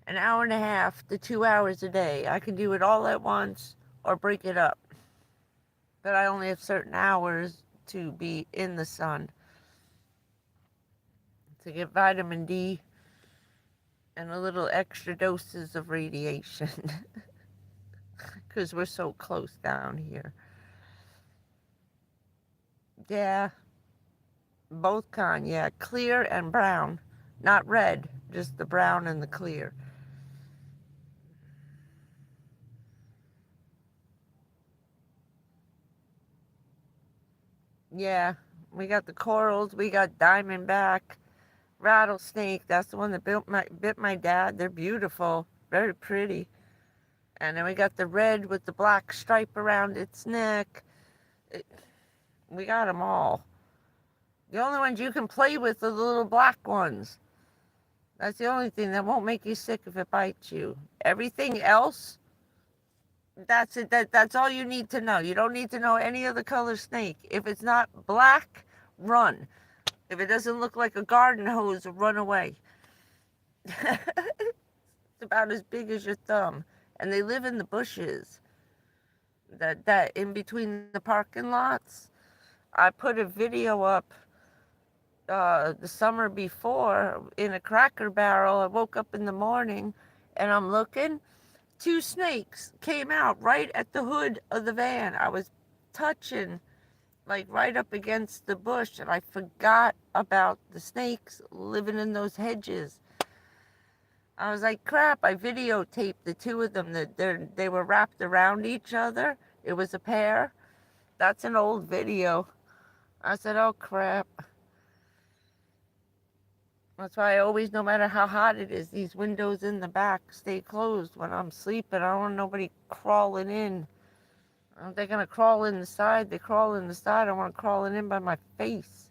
an hour and a half to 2 hours a day. I can do it all at once or break it up. But I only have certain hours to be in the sun to get vitamin D and a little extra doses of radiation because we're so close down here. Yeah, both kind, yeah, clear and brown, not red, just the brown and the clear. Yeah, we got the corals, we got diamondback, rattlesnake. That's the one that bit my dad. They're beautiful, very pretty. And then we got the red with the black stripe around its neck. We got them all. The only ones you can play with are the little black ones. That's the only thing that won't make you sick if it bites you. Everything else, that's it. That's all you need to know. You don't need to know any other color snake. If it's not black, run. If it doesn't look like a garden hose, run away. It's about as big as your thumb. And they live in the bushes. That in between the parking lots. I put a video up the summer before in a Cracker Barrel. I woke up in the morning and I'm looking. 2 snakes came out right at the hood of the van. I was touching like right up against the bush and I forgot about the snakes living in those hedges. I was like, crap, I videotaped the 2 of them. They were wrapped around each other. It was a pair. That's an old video. I said, oh crap. That's why I always, no matter how hot it is, these windows in the back stay closed when I'm sleeping. I don't want nobody crawling in. They're going to crawl in the side. They crawl in the side. I want to crawling in by my face.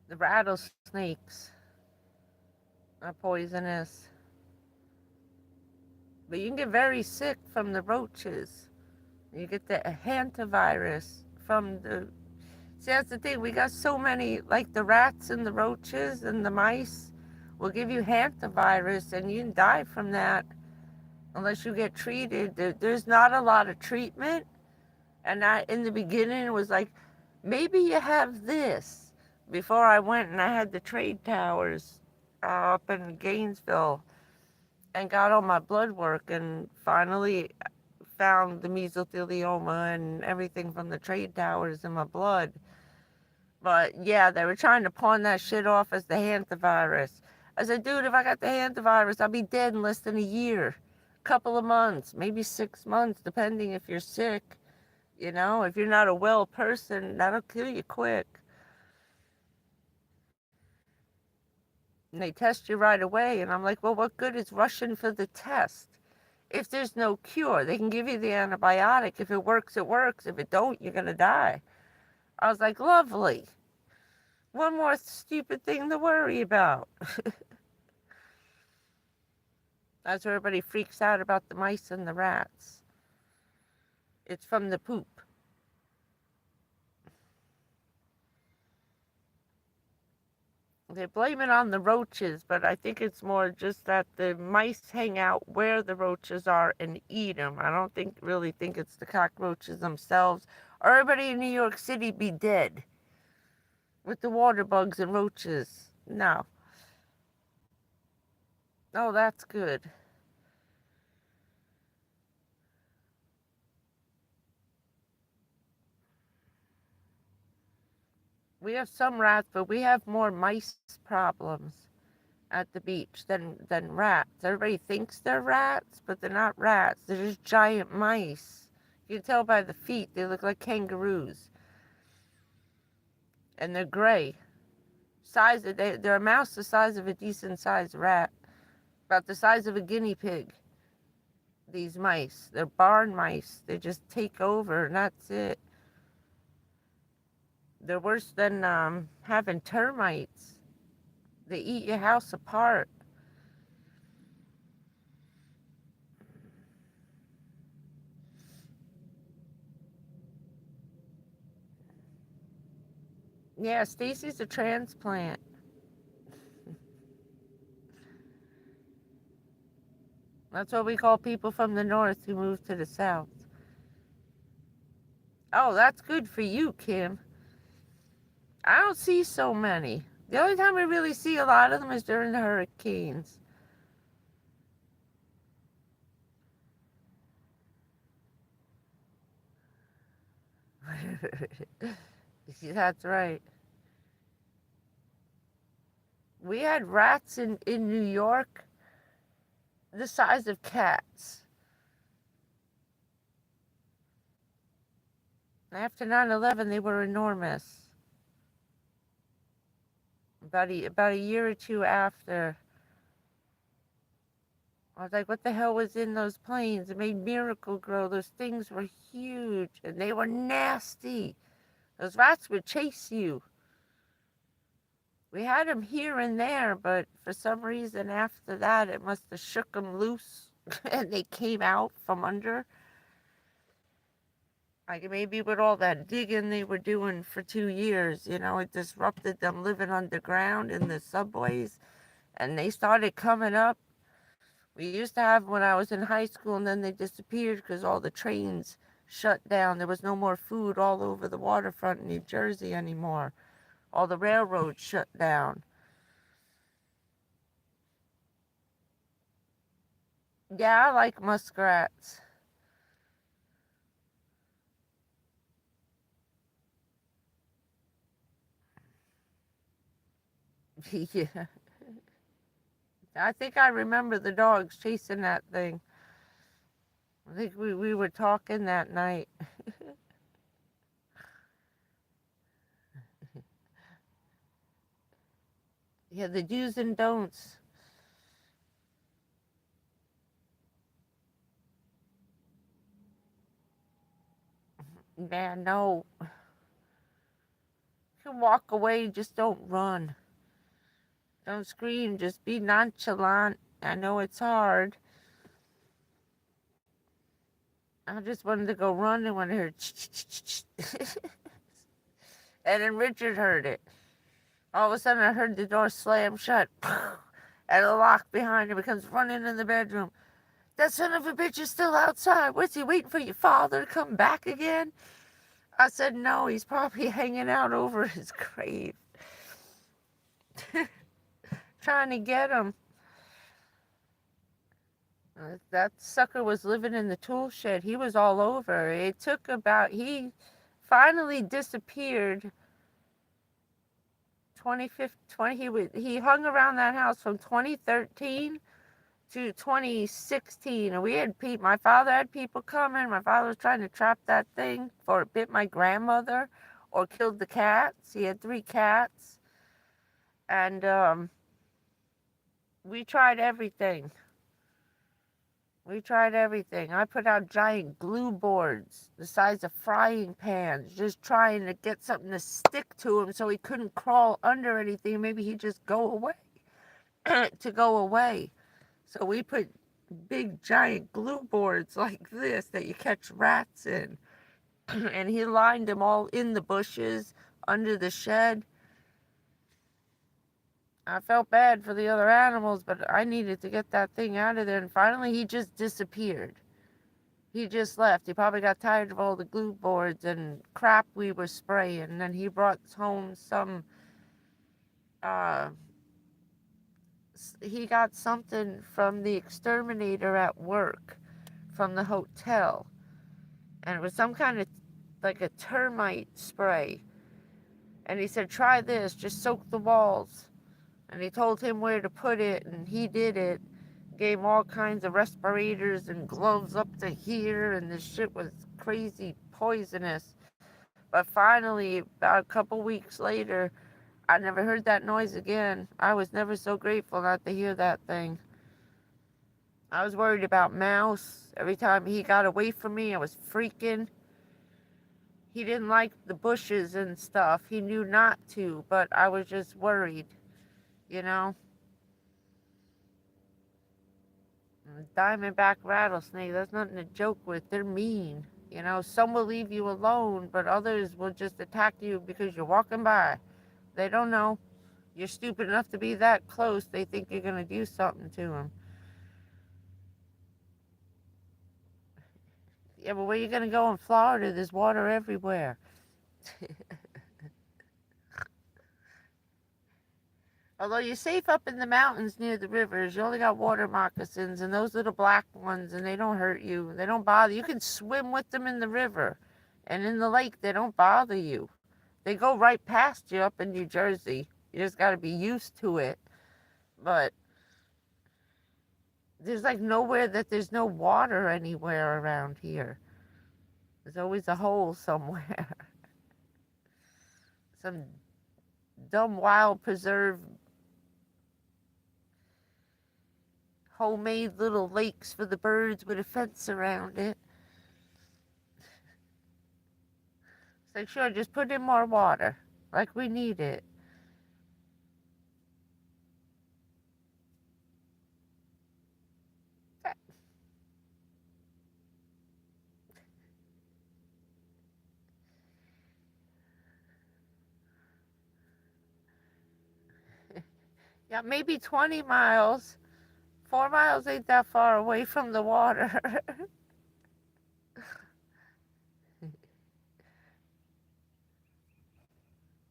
The rattlesnakes are poisonous. But you can get very sick from the roaches. You get the hantavirus from the... See, that's the thing. We got so many, like the rats and the roaches and the mice will give you hantavirus and you can die from that unless you get treated. There's not a lot of treatment. And in the beginning, it was like, maybe you have this. Before I went and I had the trade towers up in Gainesville and got all my blood work and finally found the mesothelioma and everything from the trade towers in my blood. But yeah, they were trying to pawn that shit off as the hantavirus. I said, dude, if I got the hantavirus, I'll be dead in less than a year. Couple of months, maybe 6 months, depending if you're sick. You know, if you're not a well person, that'll kill you quick. And they test you right away. And I'm like, well, what good is rushing for the test? If there's no cure, they can give you the antibiotic. If it works, it works. If it don't, you're going to die. I was like, lovely. One more stupid thing to worry about. That's where everybody freaks out about the mice and the rats. It's from the poop. They blame it on the roaches, but I think it's more just that the mice hang out where the roaches are and eat them. I don't really think it's the cockroaches themselves. Or everybody in New York City be dead with the water bugs and roaches. No. Oh, that's good. We have some rats, but we have more mice problems at the beach than rats. Everybody thinks they're rats, but they're not rats. They're just giant mice. You can tell by the feet. They look like kangaroos. And they're gray. They're a mouse the size of a decent sized rat. About the size of a guinea pig. These mice. They're barn mice. They just take over and that's it. They're worse than having termites. They eat your house apart. Yeah, Stacy's a transplant. That's what we call people from the north who move to the south. Oh, that's good for you, Kim. I don't see so many. The only time we really see a lot of them is during the hurricanes. That's right. We had rats in New York the size of cats. After 9/11, they were enormous. About a year or two after, I was like, what the hell was in those planes? It made Miracle-Gro. Those things were huge, and they were nasty. Those rats would chase you. We had them here and there, but for some reason after that, it must have shook them loose, and they came out from under. Like maybe with all that digging they were doing for 2 years, it disrupted them living underground in the subways, and they started coming up. We used to have when I was in high school, and then they disappeared because all the trains shut down. There was no more food all over the waterfront in New Jersey anymore. All the railroads shut down. Yeah, I like muskrats. Yeah. I think I remember the dogs chasing that thing. I think we were talking that night. Yeah, the do's and don'ts. Man, no. You can walk away, just don't run. Don't scream, just be nonchalant. I know it's hard. I just wanted to go run and when I heard and then Richard heard it. All of a sudden I heard the door slam shut and a lock behind him. He comes running in the bedroom. That son of a bitch is still outside. What's he waiting for your father to come back again? I said, no, he's probably hanging out over his grave. Trying to get him. That sucker was living in the tool shed. He was all over. He finally disappeared he hung around that house from 2013 to 2016, and my father had people coming. My father was trying to trap that thing before it bit my grandmother or killed the cats. He had 3 cats, and we tried everything. I put out giant glue boards the size of frying pans, just trying to get something to stick to him so he couldn't crawl under anything. Maybe he'd just go away. To go away. So we put big giant glue boards like this that you catch rats in. And he lined them all in the bushes, under the shed. I felt bad for the other animals, but I needed to get that thing out of there. And finally, he just disappeared. He just left. He probably got tired of all the glue boards and crap we were spraying. And then he brought home some, uh, he got something from the exterminator at work from the hotel. And it was some kind of like a termite spray. And he said, try this, just soak the walls. And he told him where to put it, and he did it. Gave him all kinds of respirators and gloves up to here, and this shit was crazy poisonous. But finally, about a couple weeks later, I never heard that noise again. I was never so grateful not to hear that thing. I was worried about Mouse. Every time he got away from me, I was freaking. He didn't like the bushes and stuff. He knew not to, but I was just worried, you know? Diamondback rattlesnake, that's nothing to joke with. They're mean. You know, some will leave you alone, but others will just attack you because you're walking by. They don't know. You're stupid enough to be that close. They think you're going to do something to them. Yeah, but where you going to go in Florida? There's water everywhere. Although you're safe up in the mountains near the rivers, you only got water moccasins and those little black ones, and they don't hurt you. They don't bother you. You can swim with them in the river. And in the lake, they don't bother you. They go right past you up in New Jersey. You just got to be used to it. But there's like nowhere that there's no water anywhere around here. There's always a hole somewhere. Some dumb wild preserve homemade little lakes for the birds with a fence around it. It's like, sure, just put in more water. Like we need it. Yeah, maybe 20 miles. 4 miles ain't that far away from the water.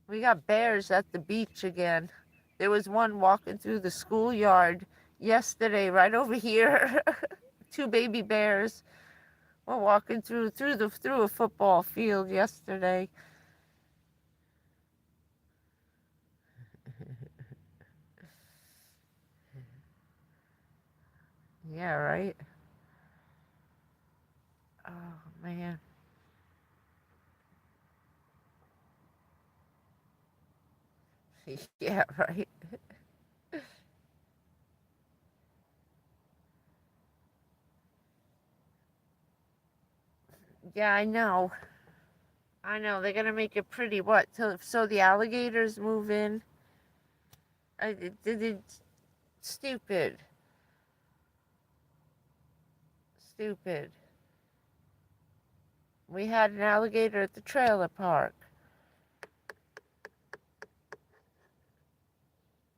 We got bears at the beach again. There was one walking through the schoolyard yesterday right over here. Two baby bears were walking through a football field yesterday. Yeah, right? Oh, man. Yeah, right. Yeah, I know. I know. They're gonna make it pretty. What? So the alligators move in? It's stupid. Stupid. We had an alligator at the trailer park.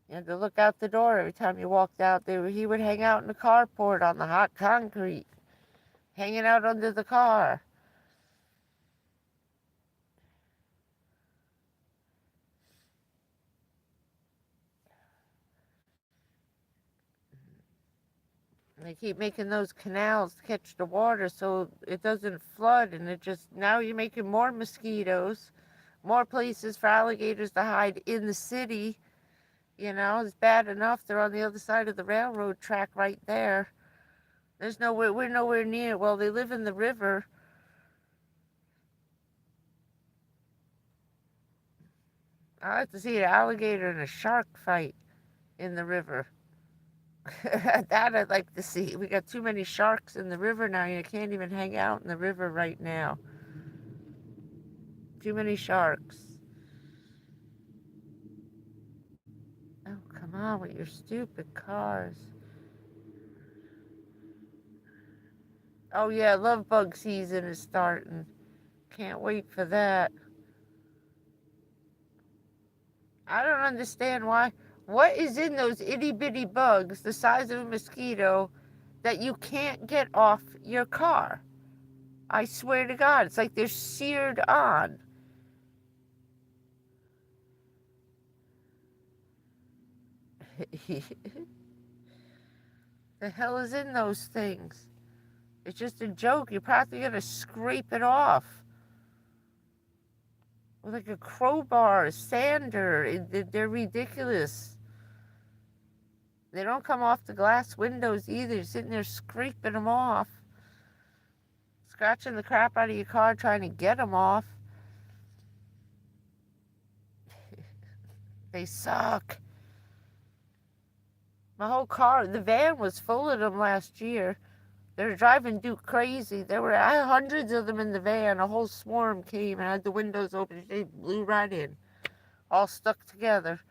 You had to look out the door every time you walked out there. He would hang out in the carport on the hot concrete, hanging out under the car. And they keep making those canals to catch the water so it doesn't flood, and it just, now you're making more mosquitoes, more places for alligators to hide in the city. You know, it's bad enough they're on the other side of the railroad track right there. There's nowhere, we're nowhere near. Well, they live in the river. I like to see an alligator and a shark fight in the river. That I'd like to see. We got too many sharks in the river now. You can't even hang out in the river right now. Too many sharks. Oh, come on with your stupid cars. Oh, yeah, love bug season is starting. Can't wait for that. I don't understand What is in those itty bitty bugs the size of a mosquito that you can't get off your car? I swear to God, it's like they're seared on. The hell is in those things? It's just a joke. You're probably going to scrape it off with like a crowbar, a sander. They're ridiculous. They don't come off the glass windows either. You're sitting there scraping them off, scratching the crap out of your car trying to get them off. They suck. My whole car, the van was full of them last year. They were driving Duke crazy. I had hundreds of them in the van. A whole swarm came and had the windows open. They blew right in, all stuck together.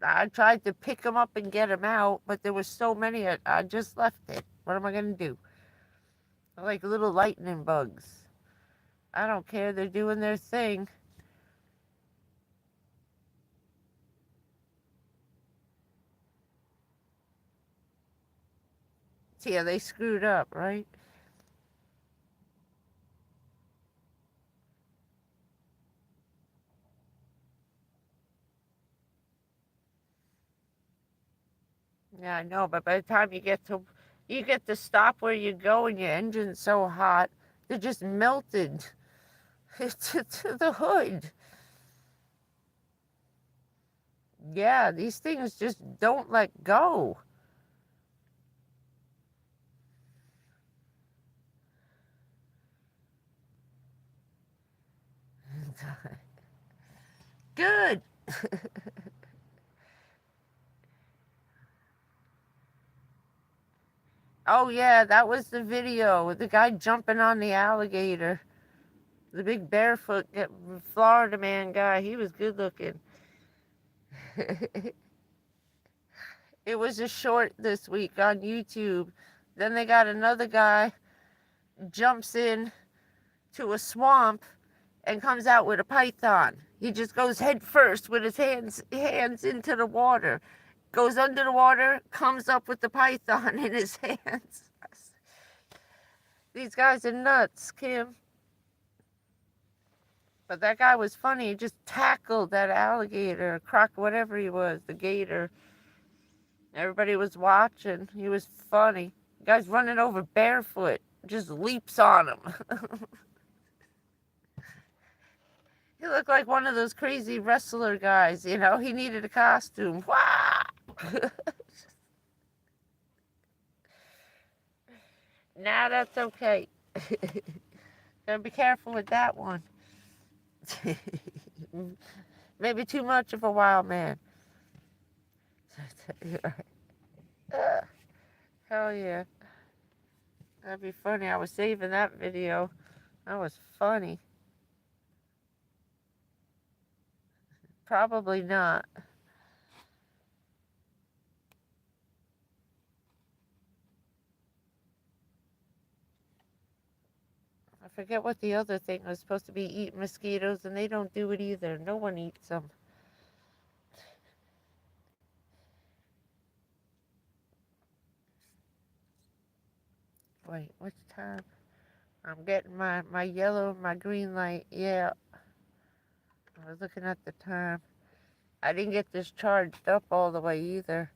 I tried to pick them up and get them out, but there were so many, I just left it. What am I going to do? They're like little lightning bugs. I don't care. They're doing their thing. See, yeah, they screwed up, right? Yeah, I know, but by the time you get to stop where you go and your engine's so hot, they're just melted to the hood. Yeah, these things just don't let go. Good. Oh yeah, that was the video with the guy jumping on the alligator. The big barefoot Florida man guy. He was good looking. It was a short this week on YouTube. Then they got another guy jumps in to a swamp and comes out with a python. He just goes head first with his hands into the water. Goes under the water, comes up with the python in his hands. These guys are nuts, Kim. But that guy was funny. He just tackled that alligator, whatever he was, the gator. Everybody was watching. He was funny. The guy's running over barefoot, just leaps on him. He looked like one of those crazy wrestler guys, you know. He needed a costume. Nah, that's okay. Gotta be careful with that one. Maybe too much of a wild man. Hell yeah. That'd be funny. I was saving that video. That was funny. Probably not. I forget what the other thing was supposed to be, eat mosquitoes, and they don't do it either. No one eats them. Wait, what's time? I'm getting my yellow and my green light. Yeah. I was looking at the time. I didn't get this charged up all the way either.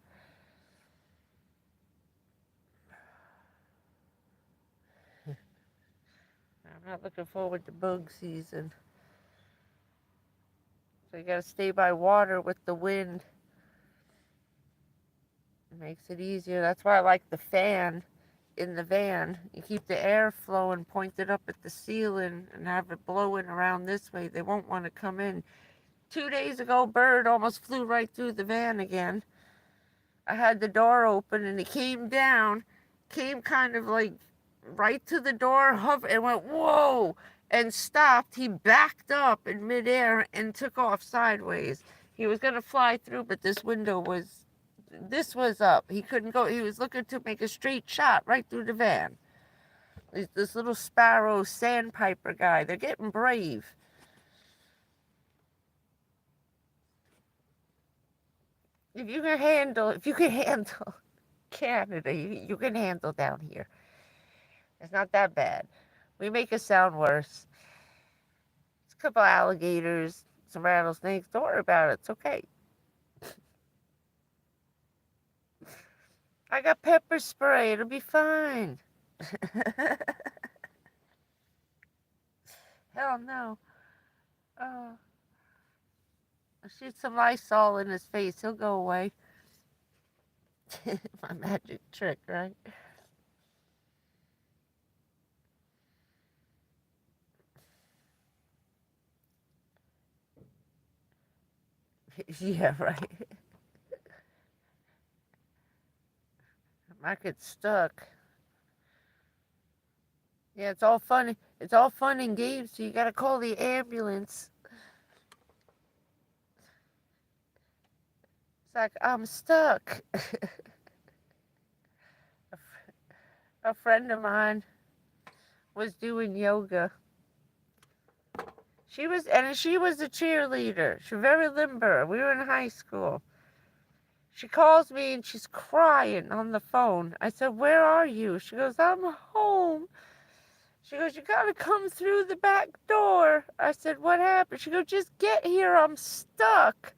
I'm not looking forward to bug season. So you gotta stay by water with the wind. It makes it easier. That's why I like the fan in the van. You keep the air flowing pointed up at the ceiling and have it blowing around this way. They won't want to come in. 2 days ago, bird almost flew right through the van again. I had the door open and it came down, came kind of like right to the door, hovered, and went, whoa, and stopped. He backed up in midair and took off sideways. He was going to fly through, but this was up. He couldn't go. He was looking to make a straight shot right through the van. This little sparrow sandpiper guy. They're getting brave. if you can handle Canada, you can handle down here. It's not that bad. We make it sound worse. It's a couple alligators, some rattlesnakes. Don't worry about it. It's okay. I got pepper spray. It'll be fine. Hell no. Oh, I'll shoot some Lysol in his face. He'll go away. My magic trick, right? Yeah, right. I might get stuck. Yeah, it's all fun. It's all fun and games. So you gotta call the ambulance. It's like I'm stuck. A friend of mine was doing yoga. She was a cheerleader. She's very limber. We were in high school. She calls me and she's crying on the phone. I said, "Where are you?" She goes, "I'm home." She goes, "You gotta come through the back door." I said, "What happened?" She goes, "Just get here. I'm stuck."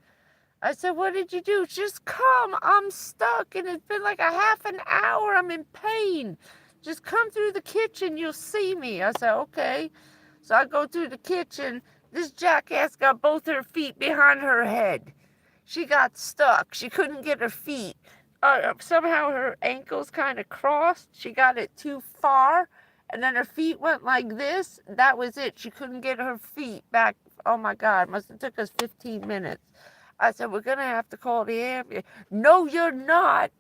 I said, "What did you do?" "Just come. I'm stuck. And it's been like a half an hour. I'm in pain. Just come through the kitchen. You'll see me." I said, "Okay." So I go through the kitchen. This jackass got both her feet behind her head. She got stuck. She couldn't get her feet. Somehow her ankles kind of crossed. She got it too far. And then her feet went like this. That was it. She couldn't get her feet back. Oh my God. Must have took us 15 minutes. I said, "We're going to have to call the ambulance." "No, you're not."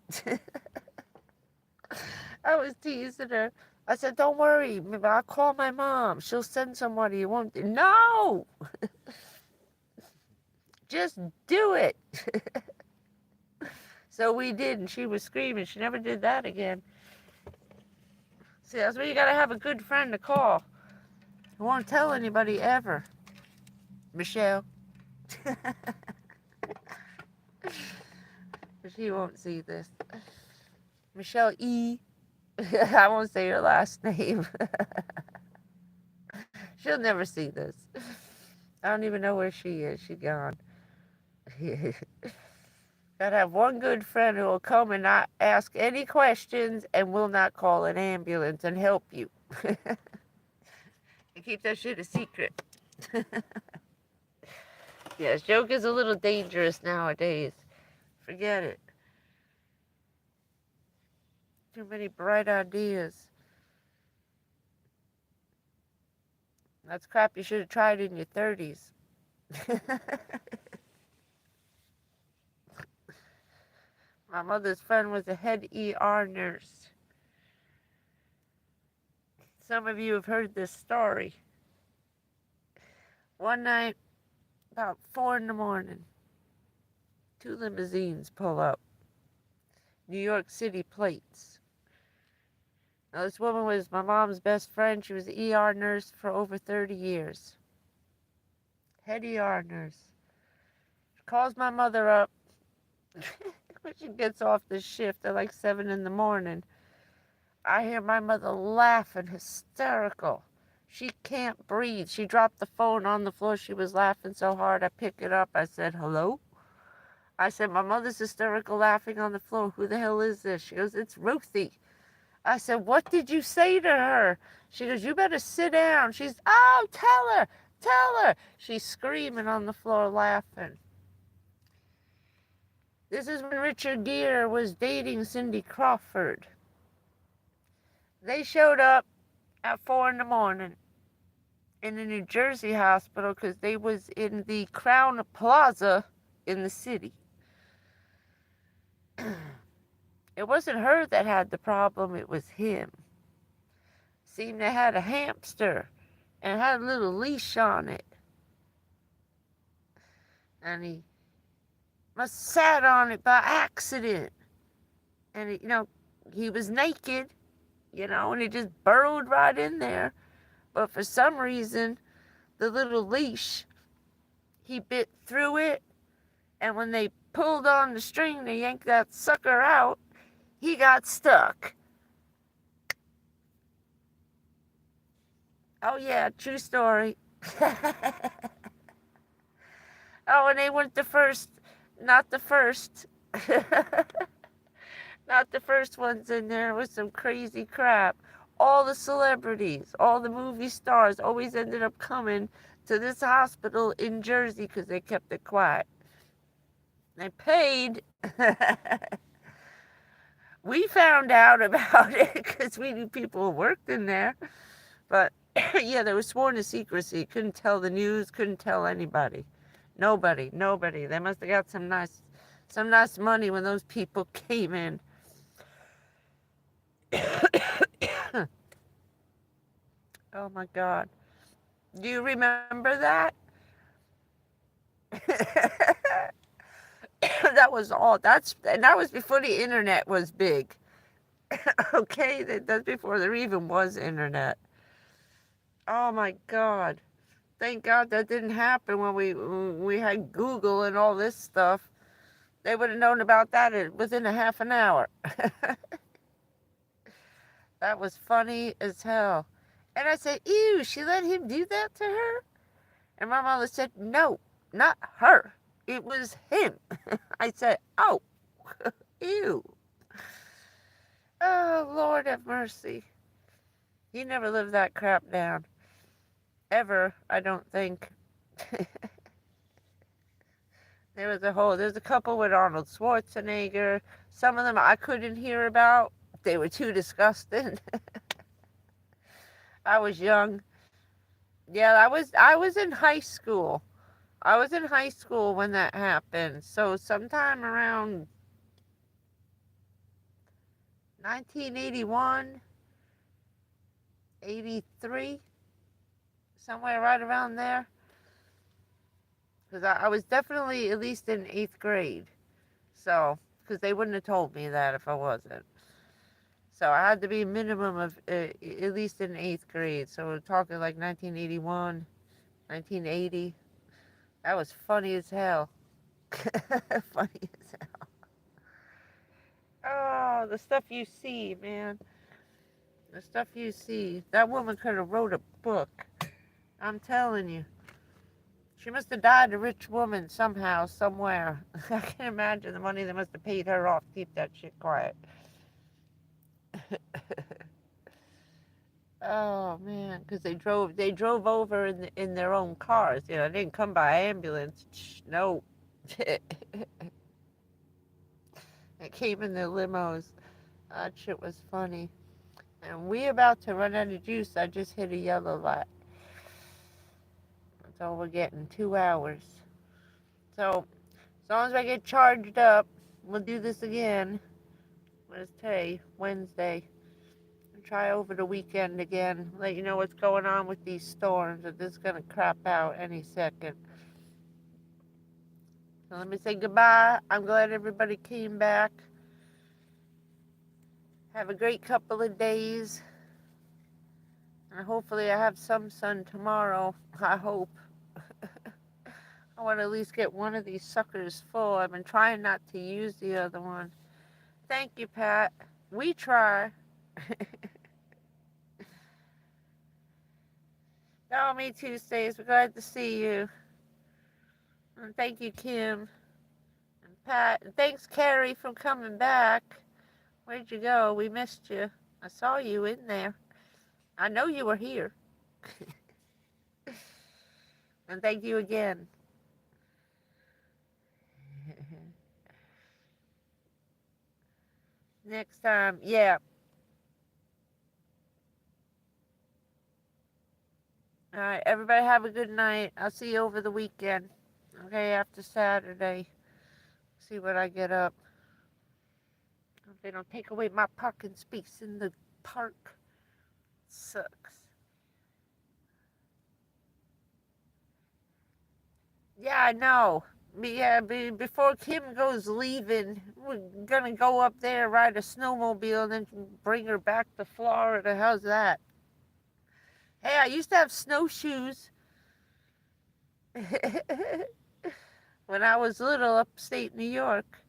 I was teasing her. I said, "Don't worry. I'll call my mom. She'll send somebody. You won't. No. Just do it." So we did, and she was screaming. She never did that again. See, that's why you got to have a good friend to call. I won't tell anybody ever. Michelle. She won't see this. Michelle E. I won't say her last name. She'll never see this. I don't even know where she is. She's gone. Gotta have one good friend who will come and not ask any questions and will not call an ambulance and help you. And keep that shit a secret. Yes, joke is a little dangerous nowadays. Forget it. Too many bright ideas. That's crap you should have tried in your 30s. My mother's friend was a head ER nurse. Some of you have heard this story. One night, about 4 in the morning, 2 limousines pull up. New York City plates. Now, this woman was my mom's best friend. She was an ER nurse for over 30 years. Head ER nurse. She calls my mother up when she gets off the shift at like 7 in the morning. I hear my mother laughing, hysterical. She can't breathe. She dropped the phone on the floor. She was laughing so hard. I pick it up. I said, "Hello?" I said, "My mother's hysterical laughing on the floor. Who the hell is this?" She goes, "It's Ruthie." I said, "What did you say to her?" She goes, "You better sit down." She's, "Oh, tell her, tell her." She's screaming on the floor laughing. This is when Richard Gere was dating Cindy Crawford. They showed up at 4 in the morning in the New Jersey hospital because they was in the Crown Plaza in the city. It wasn't her that had the problem, it was him. Seemed they had a hamster and had a little leash on it. And he must have sat on it by accident. And, he was naked, and he just burrowed right in there. But for some reason, the little leash, he bit through it. And when they pulled on the string to yank that sucker out, he got stuck. Oh yeah, true story. Oh, and they weren't the first, not the first, not the first ones in there with some crazy crap. All the celebrities, all the movie stars always ended up coming to this hospital in Jersey because they kept it quiet. They paid. We found out about it because we knew people who worked in there. But yeah, they were sworn to secrecy. Couldn't tell the news, couldn't tell anybody. Nobody. They must have got some nice money when those people came in. Oh my God. Do you remember that? That was all. And that was before the internet was big. Okay, that's before there even was internet. Oh my God. Thank God that didn't happen when we had Google and all this stuff. They would have known about that within a half an hour. That was funny as hell. And I said, ew, she let him do that to her? And my mother said, no, not her. It was him. I said, oh, ew. Oh, Lord have mercy. He never lived that crap down. Ever, I don't think. There's a couple with Arnold Schwarzenegger. Some of them I couldn't hear about. They were too disgusting. I was young. Yeah, I was in high school. I was in high school when that happened. So sometime around 1981, 83, somewhere right around there. Because I was definitely at least in 8th grade. So, because they wouldn't have told me that if I wasn't. So I had to be a minimum of at least in 8th grade. So we're talking like 1981, 1980. That was funny as hell. Funny as hell. Oh, the stuff you see, man. The stuff you see. That woman could have wrote a book. I'm telling you. She must have died a rich woman somehow, somewhere. I can imagine the money they must have paid her off to keep that shit quiet. Oh man, because they drove over in their own cars. You know, they didn't come by ambulance. No, it came in their limos. That shit was funny. And we about to run out of juice. I just hit a yellow light. That's all we're getting. 2 hours. So as long as I get charged up, we'll do this again. What is today? Wednesday. Try over the weekend again. Let you know what's going on with these storms. If this is going to crap out any second. So let me say goodbye. I'm glad everybody came back. Have a great couple of days. And hopefully I have some sun tomorrow. I hope. I want to at least get one of these suckers full. I've been trying not to use the other one. Thank you, Pat. We try. Oh, me Tuesdays. We're glad to see you. And thank you, Kim and Pat. And thanks, Carrie, for coming back. Where'd you go? We missed you. I saw you in there. I know you were here. And thank you again. Next time, yeah. All right, everybody have a good night. I'll see you over the weekend. Okay, after Saturday. See what I get up. Hope they don't take away my parking space in the park. Sucks. Yeah, I know. Yeah, before Kim goes leaving, we're gonna go up there, ride a snowmobile, and then bring her back to Florida. How's that? Hey, I used to have snowshoes. when I was little, upstate New York.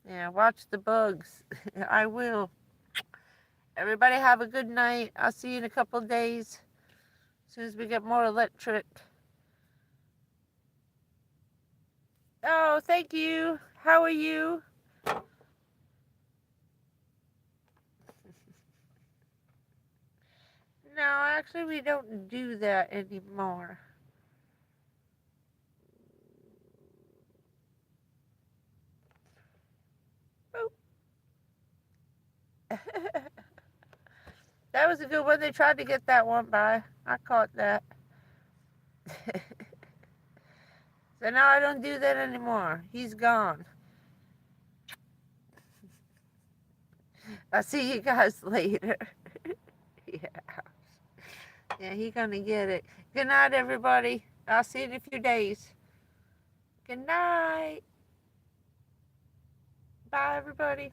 Yeah, watch the bugs. I will. Everybody have a good night. I'll see you in a couple of days. As soon as we get more electric. Oh, thank you. How are you? No, actually, we don't do that anymore. That was a good one. They tried to get that one by. I caught that. So now I don't do that anymore. He's gone. I'll see you guys later. Yeah. Yeah, he's gonna get it. Good night, everybody. I'll see you in a few days. Good night. Bye, everybody.